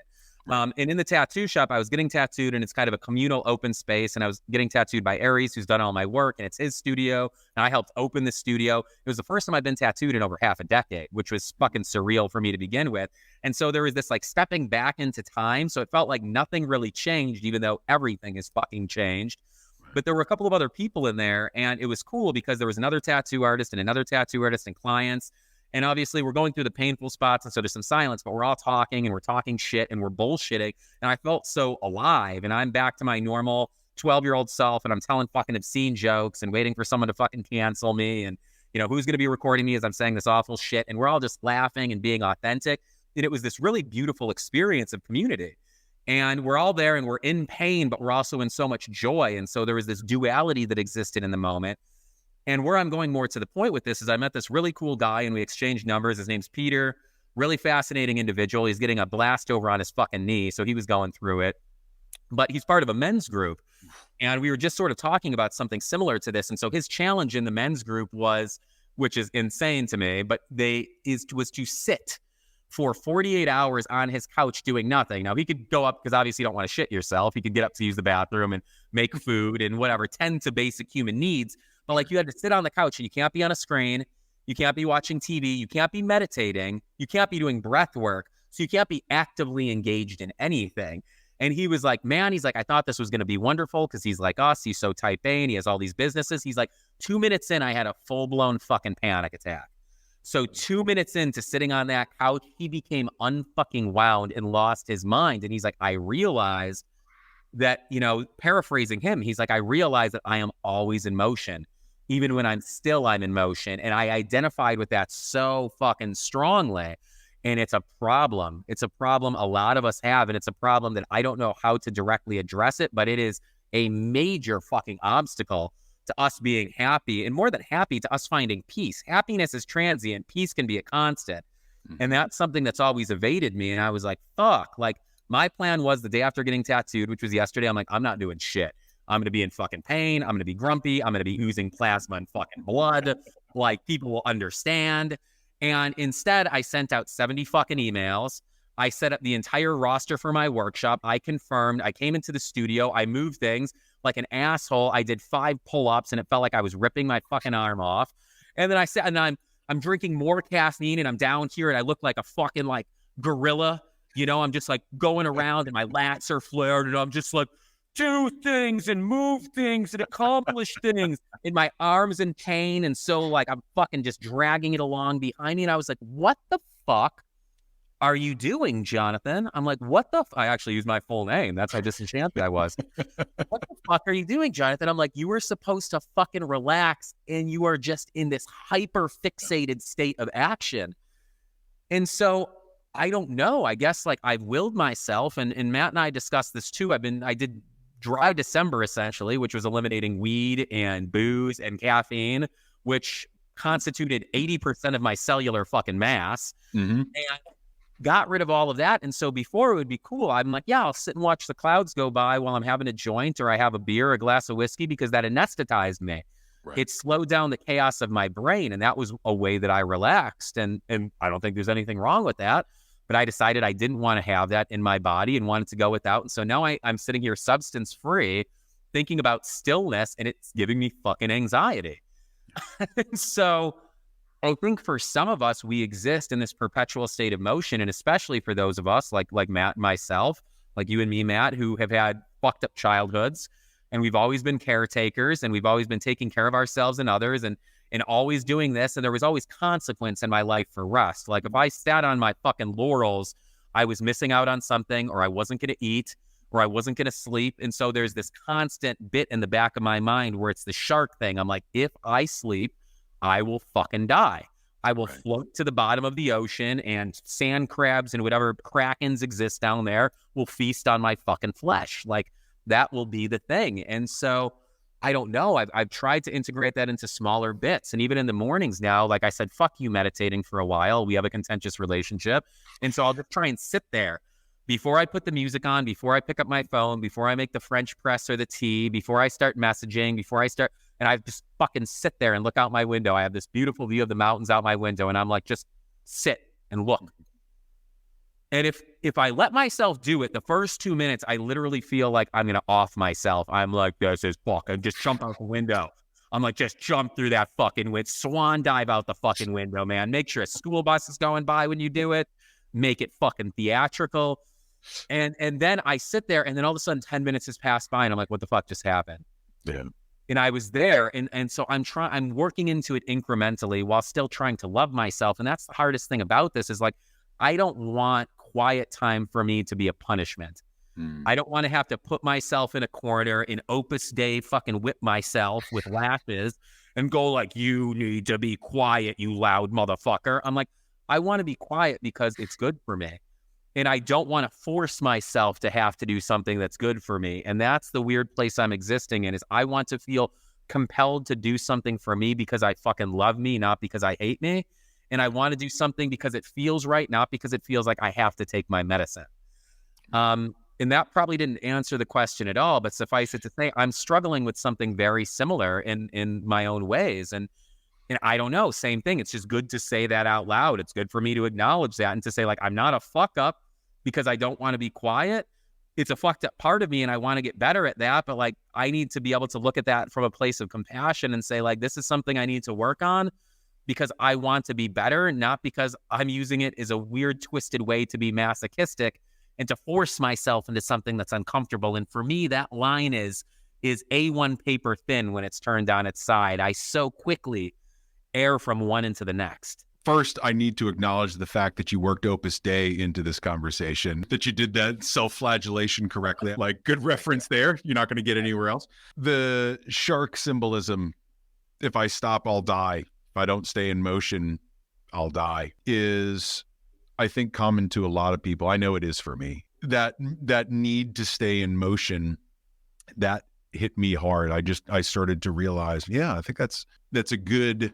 And in the tattoo shop, I was getting tattooed, and it's kind of a communal open space. And I was getting tattooed by Aries, who's done all my work, and it's his studio. And I helped open the studio. It was the first time I'd been tattooed in over half a decade, which was fucking surreal for me to begin with. And so there was this like stepping back into time. So it felt like nothing really changed, even though everything has fucking changed. But there were a couple of other people in there, and it was cool because there was another tattoo artist and clients. And obviously we're going through the painful spots, and so there's some silence, but we're all talking and we're talking shit and we're bullshitting. And I felt so alive, and I'm back to my normal 12-year-old self, and I'm telling fucking obscene jokes and waiting for someone to fucking cancel me. And, you know, who's going to be recording me as I'm saying this awful shit? And we're all just laughing and being authentic. And it was this really beautiful experience of community. And we're all there and we're in pain, but we're also in so much joy. And so there was this duality that existed in the moment. And where I'm going more to the point with this is I met this really cool guy and we exchanged numbers. His name's Peter, really fascinating individual. He's getting a blast over on his fucking knee, so he was going through it. But he's part of a men's group. And we were just sort of talking about something similar to this. And so his challenge in the men's group was, which is insane to me, but was to sit for 48 hours on his couch doing nothing. Now, he could go up, because obviously you don't want to shit yourself. He could get up to use the bathroom and make food and whatever, tend to basic human needs. But like you had to sit on the couch and you can't be on a screen. You can't be watching TV. You can't be meditating. You can't be doing breath work. So you can't be actively engaged in anything. And he was like, man, he's like, I thought this was going to be wonderful because he's like us. He's so type A and he has all these businesses. He's like, 2 minutes in, I had a full-blown fucking panic attack. So 2 minutes into sitting on that couch, he became unfucking wound and lost his mind. And he's like, I realized that, you know, paraphrasing him, he's like, I realized that I am always in motion. Even when I'm in motion. And I identified with that so fucking strongly. And it's a problem. It's a problem a lot of us have. And it's a problem that I don't know how to directly address it, but it is a major fucking obstacle to us being happy, and more than happy, to us finding peace. Happiness is transient. Peace can be a constant. And that's something that's always evaded me. And I was like, fuck, like my plan was the day after getting tattooed, which was yesterday, I'm like, I'm not doing shit. I'm going to be in fucking pain. I'm going to be grumpy. I'm going to be oozing plasma and fucking blood. Like, people will understand. And instead, I sent out 70 fucking emails. I set up the entire roster for my workshop. I confirmed. I came into the studio. I moved things like an asshole. I did 5 pull-ups, and it felt like I was ripping my fucking arm off. And then I said, and I'm drinking more caffeine, and I'm down here, and I look like a fucking like gorilla. You know, I'm just like going around, and my lats are flared, and I'm just like, do things and move things and accomplish things, and my arm's in pain. And so like I'm fucking just dragging it along behind me. And I was like, what the fuck are you doing, Jonathan? I'm like, what the I actually used my full name. That's how disenchanted I was. What the fuck are you doing, Jonathan? I'm like, you were supposed to fucking relax, and you are just in this hyper fixated state of action. And so I don't know. I guess like I've willed myself, and Matt and I discussed this too. I did dry December essentially, which was eliminating weed and booze and caffeine, which constituted 80% of my cellular fucking mass, and got rid of all of that. And so before it would be cool, I'm like, yeah, I'll sit and watch the clouds go by while I'm having a joint, or I have a beer, a glass of whiskey, because that anesthetized me. Right. It slowed down the chaos of my brain. And that was a way that I relaxed. And I don't think there's anything wrong with that. But I decided I didn't want to have that in my body and wanted to go without. And so now I'm sitting here substance free, thinking about stillness, and it's giving me fucking anxiety. So I think for some of us, we exist in this perpetual state of motion. And especially for those of us like Matt and myself, like you and me, Matt, who have had fucked up childhoods, and we've always been caretakers, and we've always been taking care of ourselves and others, and always doing this. And there was always consequence in my life for rest. Like if I sat on my fucking laurels, I was missing out on something, or I wasn't going to eat, or I wasn't going to sleep. And so there's this constant bit in the back of my mind where it's the shark thing. I'm like, if I sleep, I will fucking die. I will float to the bottom of the ocean, and sand crabs and whatever krakens exist down there will feast on my fucking flesh. Like that will be the thing. And so I don't know. I've tried to integrate that into smaller bits. And even in the mornings now, like I said, fuck you meditating for a while. We have a contentious relationship. And so I'll just try and sit there before I put the music on, before I pick up my phone, before I make the French press or the tea, before I start messaging, before I start, and I just fucking sit there and look out my window. I have this beautiful view of the mountains out my window, and I'm like, just sit and look. And if I let myself do it, the first 2 minutes, I literally feel like I'm going to off myself. I'm like, this is fuck. And just jump out the window. I'm like, just jump through that fucking window. Swan dive out the fucking window, man. Make sure a school bus is going by when you do it. Make it fucking theatrical. And then I sit there, and then all of a sudden 10 minutes has passed by, and I'm like, what the fuck just happened? Yeah. And I was there. And so I'm working into it incrementally while still trying to love myself. And that's the hardest thing about this is like, I don't want quiet time for me to be a punishment. I don't want to have to put myself in a corner in Opus Dei, fucking whip myself with lashes and go like, you need to be quiet, you loud motherfucker. I'm like, I want to be quiet because it's good for me. And I don't want to force myself to have to do something that's good for me. And that's the weird place I'm existing in, is I want to feel compelled to do something for me because I fucking love me, not because I hate me. And I want to do something because it feels right, not because it feels like I have to take my medicine. And that probably didn't answer the question at all, but suffice it to say, I'm struggling with something very similar in my own ways. And I don't know, same thing. It's just good to say that out loud. It's good for me to acknowledge that and to say, like, I'm not a fuck up because I don't want to be quiet. It's a fucked up part of me and I want to get better at that. But like, I need to be able to look at that from a place of compassion and say, like, this is something I need to work on because I want to be better, not because I'm using it as a weird, twisted way to be masochistic and to force myself into something that's uncomfortable. And for me, that line is A1 paper thin when it's turned on its side. I so quickly err from one into the next. First, I need to acknowledge the fact that you worked Opus Dei into this conversation, that you did that self-flagellation correctly. Like, good reference there. You're not going to get anywhere else. The shark symbolism, if I stop, I'll die. If I don't stay in motion, I'll die, is, I think, common to a lot of people. I know it is for me. That need to stay in motion, that hit me hard. I started to realize, yeah, I think that's a good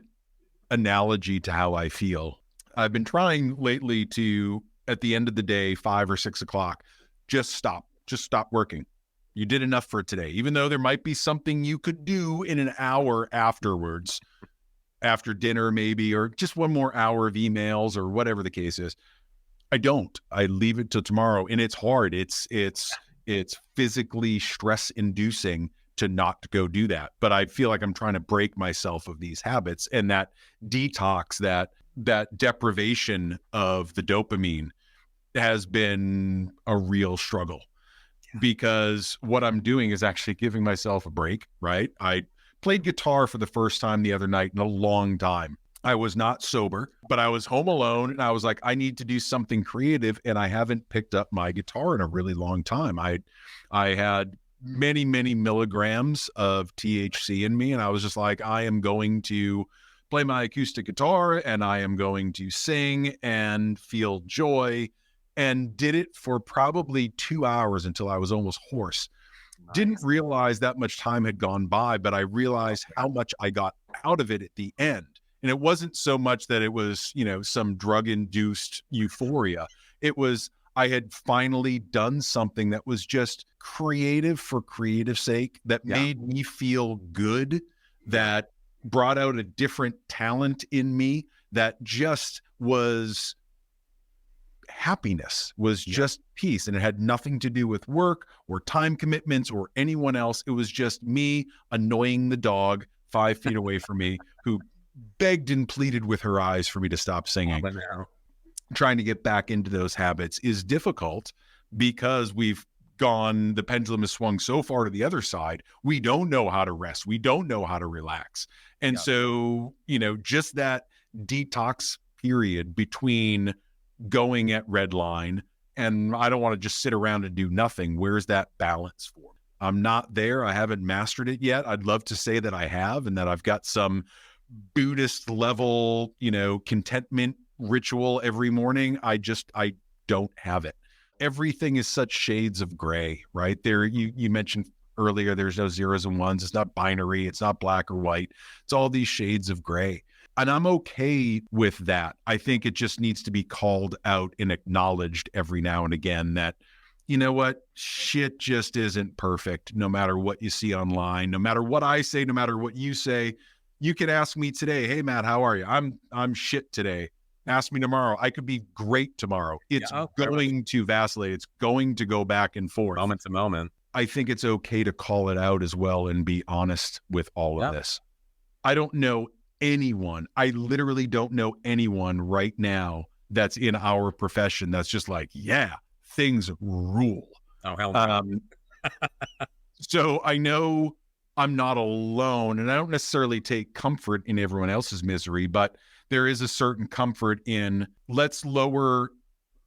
analogy to how I feel. I've been trying lately to, at the end of the day, 5 or 6 o'clock, just stop working. You did enough for today, even though there might be something you could do in an hour afterwards, after dinner maybe, or just one more hour of emails or whatever the case is. I don't. I leave it till tomorrow, and it's hard. It's physically stress inducing to not go do that. But I feel like I'm trying to break myself of these habits, and that detox, that deprivation of the dopamine has been a real struggle, because what I'm doing is actually giving myself a break, right? I played guitar for the first time the other night in a long time. I was not sober, but I was home alone, and I was like, I need to do something creative, and I haven't picked up my guitar in a really long time. I had many, many milligrams of THC in me, and I was just like, I am going to play my acoustic guitar, and I am going to sing and feel joy, and did it for probably 2 hours until I was almost hoarse. Nice. Didn't realize that much time had gone by, but I realized how much I got out of it at the end. And it wasn't so much that it was, some drug-induced euphoria. It was, I had finally done something that was just creative for creative sake, that made me feel good, that brought out a different talent in me, that just was happiness, was just peace. And it had nothing to do with work or time commitments or anyone else. It was just me annoying the dog 5 feet away from me, who begged and pleaded with her eyes for me to stop singing. Trying to get back into those habits is difficult because the pendulum has swung so far to the other side. We don't know how to rest. We don't know how to relax. And so, just that detox period between going at red line and I don't want to just sit around and do nothing. Where's that balance for me? I'm not there. I haven't mastered it yet. I'd love to say that I have, and that I've got some Buddhist level, contentment ritual every morning. I don't have it. Everything is such shades of gray, right? There, you mentioned earlier, there's no zeros and ones. It's not binary. It's not black or white. It's all these shades of gray. And I'm okay with that. I think it just needs to be called out and acknowledged every now and again that, you know what, shit just isn't perfect. No matter what you see online, no matter what I say, no matter what you say, you can ask me today, hey Matt, how are you? I'm shit today. Ask me tomorrow. I could be great tomorrow. It's going to vacillate. It's going to go back and forth. Moment to moment. I think it's okay to call it out as well and be honest with all of this. I don't know anyone. I literally don't know anyone right now that's in our profession that's just like, yeah, things rule. Oh, hell no. So I know I'm not alone, and I don't necessarily take comfort in everyone else's misery, but there is a certain comfort in let's lower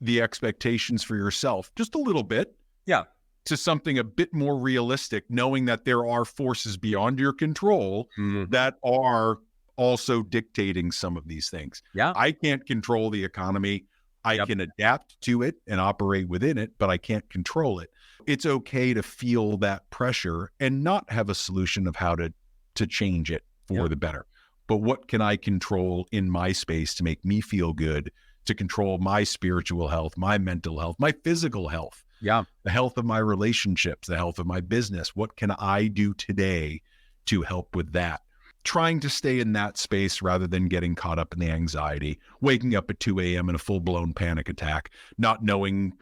the expectations for yourself just a little bit. Yeah. To something a bit more realistic, knowing that there are forces beyond your control that are also dictating some of these things. Yeah. I can't control the economy. I can adapt to it and operate within it, but I can't control it. It's okay to feel that pressure and not have a solution of how to change it for the better. But what can I control in my space to make me feel good, to control my spiritual health, my mental health, my physical health, the health of my relationships, the health of my business? What can I do today to help with that? Trying to stay in that space rather than getting caught up in the anxiety, waking up at 2 a.m. in a full-blown panic attack, not knowing,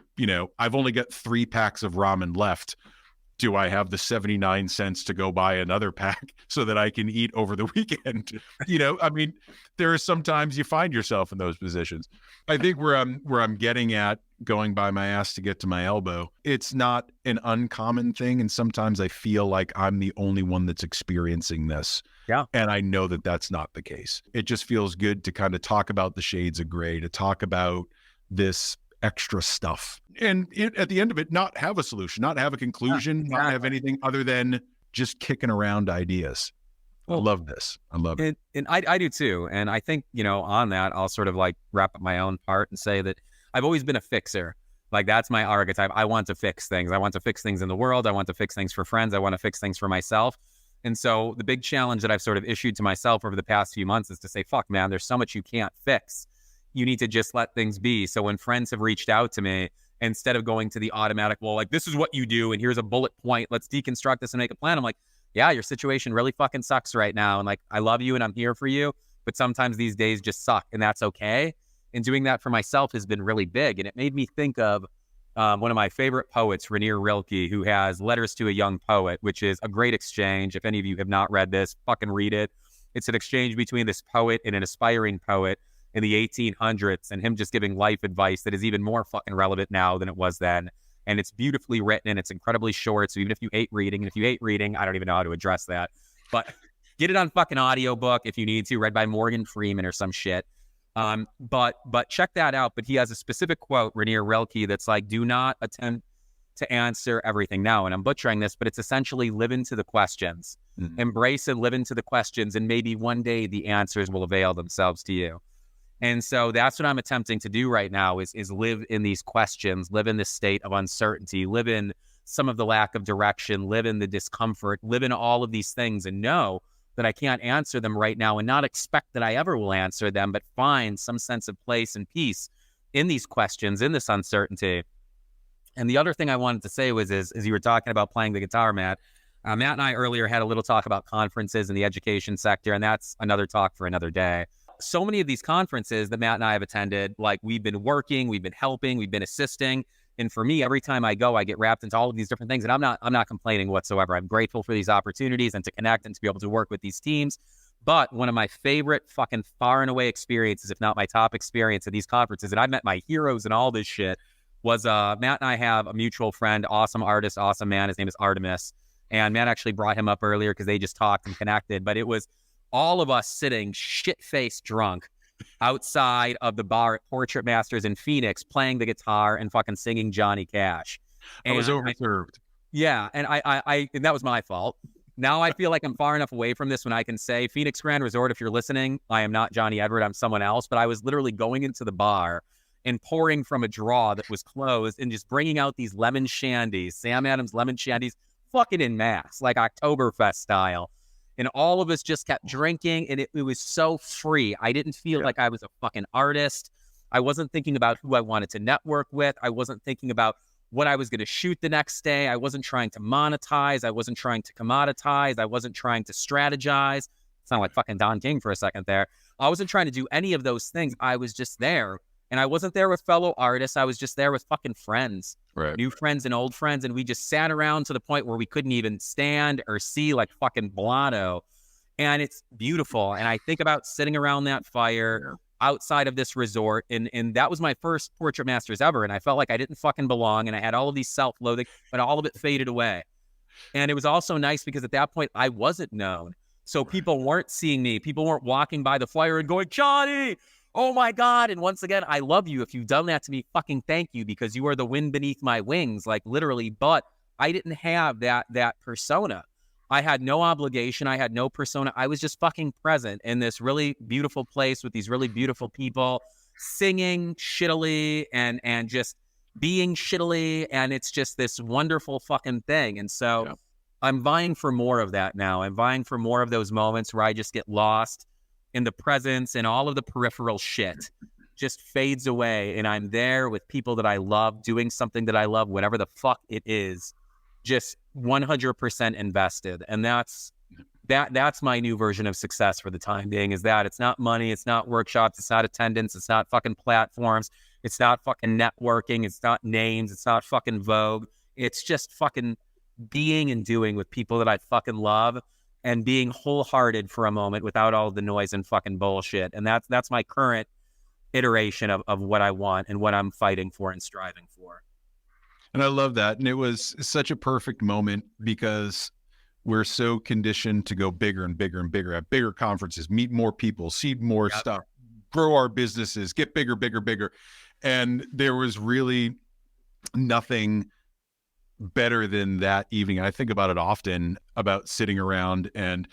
I've only got 3 packs of ramen left. Do I have the 79 cents to go buy another pack so that I can eat over the weekend? There are sometimes you find yourself in those positions. I think where I'm getting at, going by my ass to get to my elbow, it's not an uncommon thing. And sometimes I feel like I'm the only one that's experiencing this. Yeah. And I know that that's not the case. It just feels good to kind of talk about the shades of gray, to talk about this extra stuff. And at the end of it, not have a solution, not have a conclusion, not have anything other than just kicking around ideas. Well, I love this. I love it. And I do too. And I think, on that, I'll sort of like wrap up my own part and say that I've always been a fixer. Like that's my archetype. I want to fix things. I want to fix things in the world. I want to fix things for friends. I want to fix things for myself. And so the big challenge that I've sort of issued to myself over the past few months is to say, fuck, man, there's so much you can't fix. You need to just let things be. So when friends have reached out to me, instead of going to the automatic, well, like, this is what you do, and here's a bullet point, let's deconstruct this and make a plan. I'm like, yeah, your situation really fucking sucks right now. And like, I love you and I'm here for you, but sometimes these days just suck, and that's okay. And doing that for myself has been really big. And it made me think of one of my favorite poets, Rainier Rilke, who has Letters to a Young Poet, which is a great exchange. If any of you have not read this, fucking read it. It's an exchange between this poet and an aspiring poet in the 1800s, and him just giving life advice that is even more fucking relevant now than it was then. And it's beautifully written, and it's incredibly short. So even if you hate reading, and if you hate reading, I don't even know how to address that, but get it on fucking audiobook if you need to, read by Morgan Freeman or some shit. But check that out. But he has a specific quote, Rainier Rilke, that's like, do not attempt to answer everything now. And I'm butchering this, but it's essentially live into the questions, embrace and live into the questions. And maybe one day the answers will avail themselves to you. And so that's what I'm attempting to do right now is live in these questions, live in this state of uncertainty, live in some of the lack of direction, live in the discomfort, live in all of these things, and know that I can't answer them right now and not expect that I ever will answer them, but find some sense of place and peace in these questions, in this uncertainty. And the other thing I wanted to say was, as you were talking about playing the guitar, Matt and I earlier had a little talk about conferences in the education sector, and that's another talk for another day. So many of these conferences that Matt and I have attended, like we've been working, we've been helping, we've been assisting. And for me, every time I go, I get wrapped into all of these different things. And I'm not complaining whatsoever. I'm grateful for these opportunities and to connect and to be able to work with these teams. But one of my favorite fucking far and away experiences, if not my top experience at these conferences, and I've met my heroes and all this shit, was Matt and I have a mutual friend, awesome artist, awesome man. His name is Artemis. And Matt actually brought him up earlier because they just talked and connected. But it was all of us sitting shit-faced drunk outside of the bar at Portrait Masters in Phoenix, playing the guitar and fucking singing Johnny Cash. And I was overserved. And and that was my fault. Now I feel like I'm far enough away from this when I can say, Phoenix Grand Resort, if you're listening, I am not Jonny Edward, I'm someone else. But I was literally going into the bar and pouring from a drawer that was closed and just bringing out these lemon shandies, Sam Adams lemon shandies, fucking en masse, like Oktoberfest style. And all of us just kept drinking, and it was so free. I didn't feel like I was a fucking artist. I wasn't thinking about who I wanted to network with. I wasn't thinking about what I was going to shoot the next day. I wasn't trying to monetize. I wasn't trying to commoditize. I wasn't trying to strategize. Sound like fucking Don King for a second there. I wasn't trying to do any of those things. I was just there. And I wasn't there with fellow artists. I was just there with fucking friends, new friends and old friends. And we just sat around to the point where we couldn't even stand or see, like fucking blotto. And it's beautiful. And I think about sitting around that fire outside of this resort. And that was my first Portrait Masters ever. And I felt like I didn't fucking belong. And I had all of these self-loathing, but all of it faded away. And it was also nice because at that point I wasn't known. So people weren't seeing me. People weren't walking by the fire and going, Jonny, oh my God. And once again, I love you. If you've done that to me, fucking thank you, because you are the wind beneath my wings, like literally. But I didn't have that persona. I had no obligation. I had no persona. I was just fucking present in this really beautiful place with these really beautiful people, singing shittily and just being shittily. And it's just this wonderful fucking thing. And so I'm vying for more of that now. I'm vying for more of those moments where I just get lost in the presence, and all of the peripheral shit just fades away. And I'm there with people that I love, doing something that I love, whatever the fuck it is, just 100% invested. And that's my new version of success for the time being, is that it's not money, it's not workshops, it's not attendance, it's not fucking platforms, it's not fucking networking, it's not names, it's not fucking Vogue. It's just fucking being and doing with people that I fucking love, and being wholehearted for a moment without all the noise and fucking bullshit. And that's my current iteration of what I want and what I'm fighting for and striving for. And I love that. And it was such a perfect moment, because we're so conditioned to go bigger and bigger and bigger, at bigger conferences, meet more people, see more stuff, grow our businesses, get bigger, bigger, bigger. And there was really nothing better than that evening. I think about it often, about sitting around, and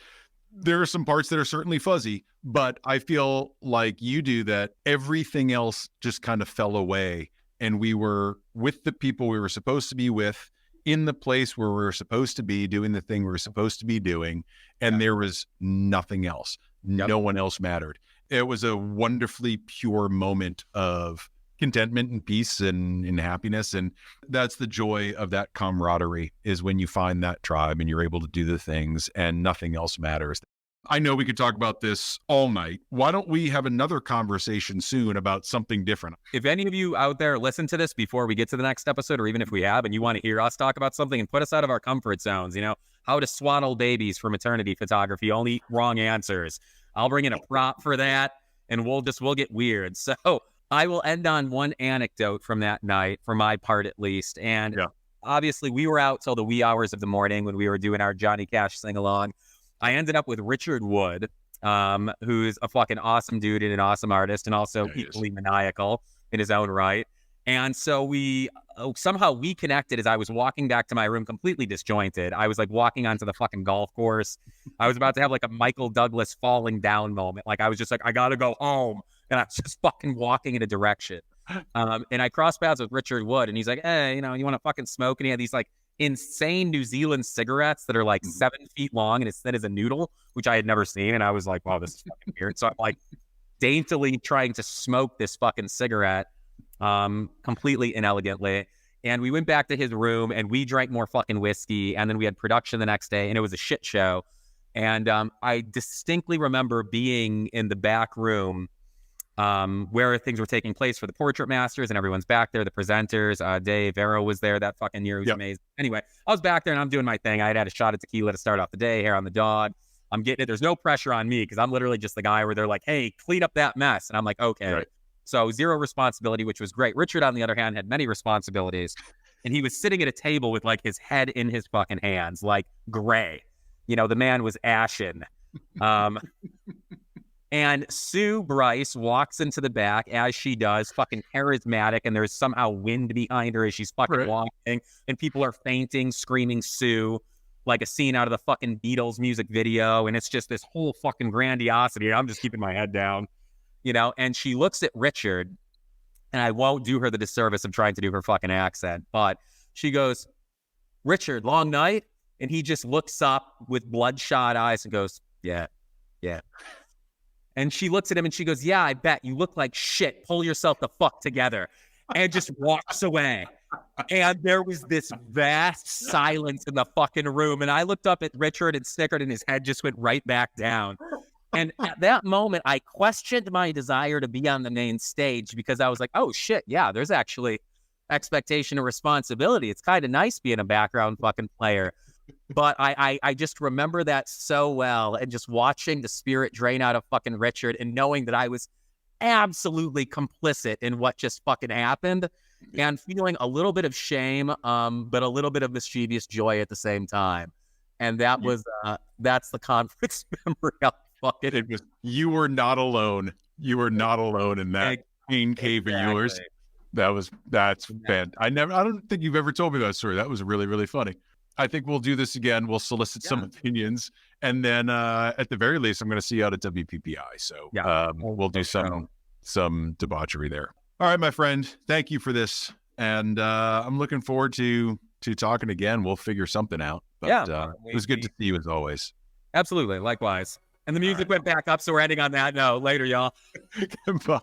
there are some parts that are certainly fuzzy, but I feel like you do, that everything else just kind of fell away, and we were with the people we were supposed to be with, in the place where we were supposed to be, doing the thing we were supposed to be doing, and there was nothing else. No one else mattered. It was a wonderfully pure moment of contentment and peace and happiness. And that's the joy of that camaraderie, is when you find that tribe and you're able to do the things and nothing else matters. I know we could talk about this all night. Why don't we have another conversation soon about something different? If any of you out there listen to this before we get to the next episode, or even if we have, and you want to hear us talk about something and put us out of our comfort zones, how to swaddle babies for maternity photography, only wrong answers, I'll bring in a prop for that, and we'll get weird. So I will end on one anecdote from that night, for my part at least. And obviously we were out till the wee hours of the morning when we were doing our Johnny Cash sing-along. I ended up with Richard Wood, who's a fucking awesome dude and an awesome artist, and also equally maniacal in his own right. And so we connected as I was walking back to my room, completely disjointed. I was like walking onto the fucking golf course. I was about to have like a Michael Douglas falling down moment. Like I was just like, I gotta go home. And I was just fucking walking in a direction. And I crossed paths with Richard Wood, and he's like, hey, you want to fucking smoke? And he had these like insane New Zealand cigarettes that are like 7 feet long, and it's thin as a noodle, which I had never seen. And I was like, wow, this is fucking weird. So I'm like daintily trying to smoke this fucking cigarette, completely inelegantly. And we went back to his room and we drank more fucking whiskey. And then we had production the next day, and it was a shit show. And I distinctly remember being in the back room where things were taking place for the Portrait Masters, and everyone's back there, the presenters. Dave Arrow was there that fucking year. It was amazing. Anyway, I was back there and I'm doing my thing. I had a shot of tequila to start off the day, hair on the dog. I'm getting it. There's no pressure on me, because I'm literally just the guy where they're like, hey, clean up that mess. And I'm like, okay. Right. So zero responsibility, which was great. Richard, on the other hand, had many responsibilities. And he was sitting at a table with like his head in his fucking hands, like gray. The man was ashen. And Sue Bryce walks into the back, as she does, fucking charismatic, and there's somehow wind behind her as she's fucking walking, and people are fainting, screaming Sue, like a scene out of the fucking Beatles music video, and it's just this whole fucking grandiosity. I'm just keeping my head down, and she looks at Richard, and I won't do her the disservice of trying to do her fucking accent, but she goes, Richard, long night? And he just looks up with bloodshot eyes and goes, yeah. And she looks at him and she goes, yeah, I bet. You look like shit. Pull yourself the fuck together. And just walks away. And there was this vast silence in the fucking room. And I looked up at Richard and snickered, and his head just went right back down. And at that moment, I questioned my desire to be on the main stage, because I was like, oh shit, yeah, there's actually expectation and responsibility. It's kind of nice being a background fucking player. But I just remember that so well, and just watching the spirit drain out of fucking Richard and knowing that I was absolutely complicit in what just fucking happened, and feeling a little bit of shame, but a little bit of mischievous joy at the same time. And that was, that's the conference memory. You were not alone. You were not alone in that pain cave of yours. That's fantastic. I don't think you've ever told me that story. That was really, really funny. I think we'll do this again. We'll solicit some opinions, and then at the very least, I'm going to see you out at WPPI. So we'll do some debauchery there. All right, my friend. Thank you for this, and I'm looking forward to talking again. We'll figure something out. But, it was good to see you as always. Absolutely, likewise. And the music went back up, so we're ending on that note. Later, y'all. Goodbye.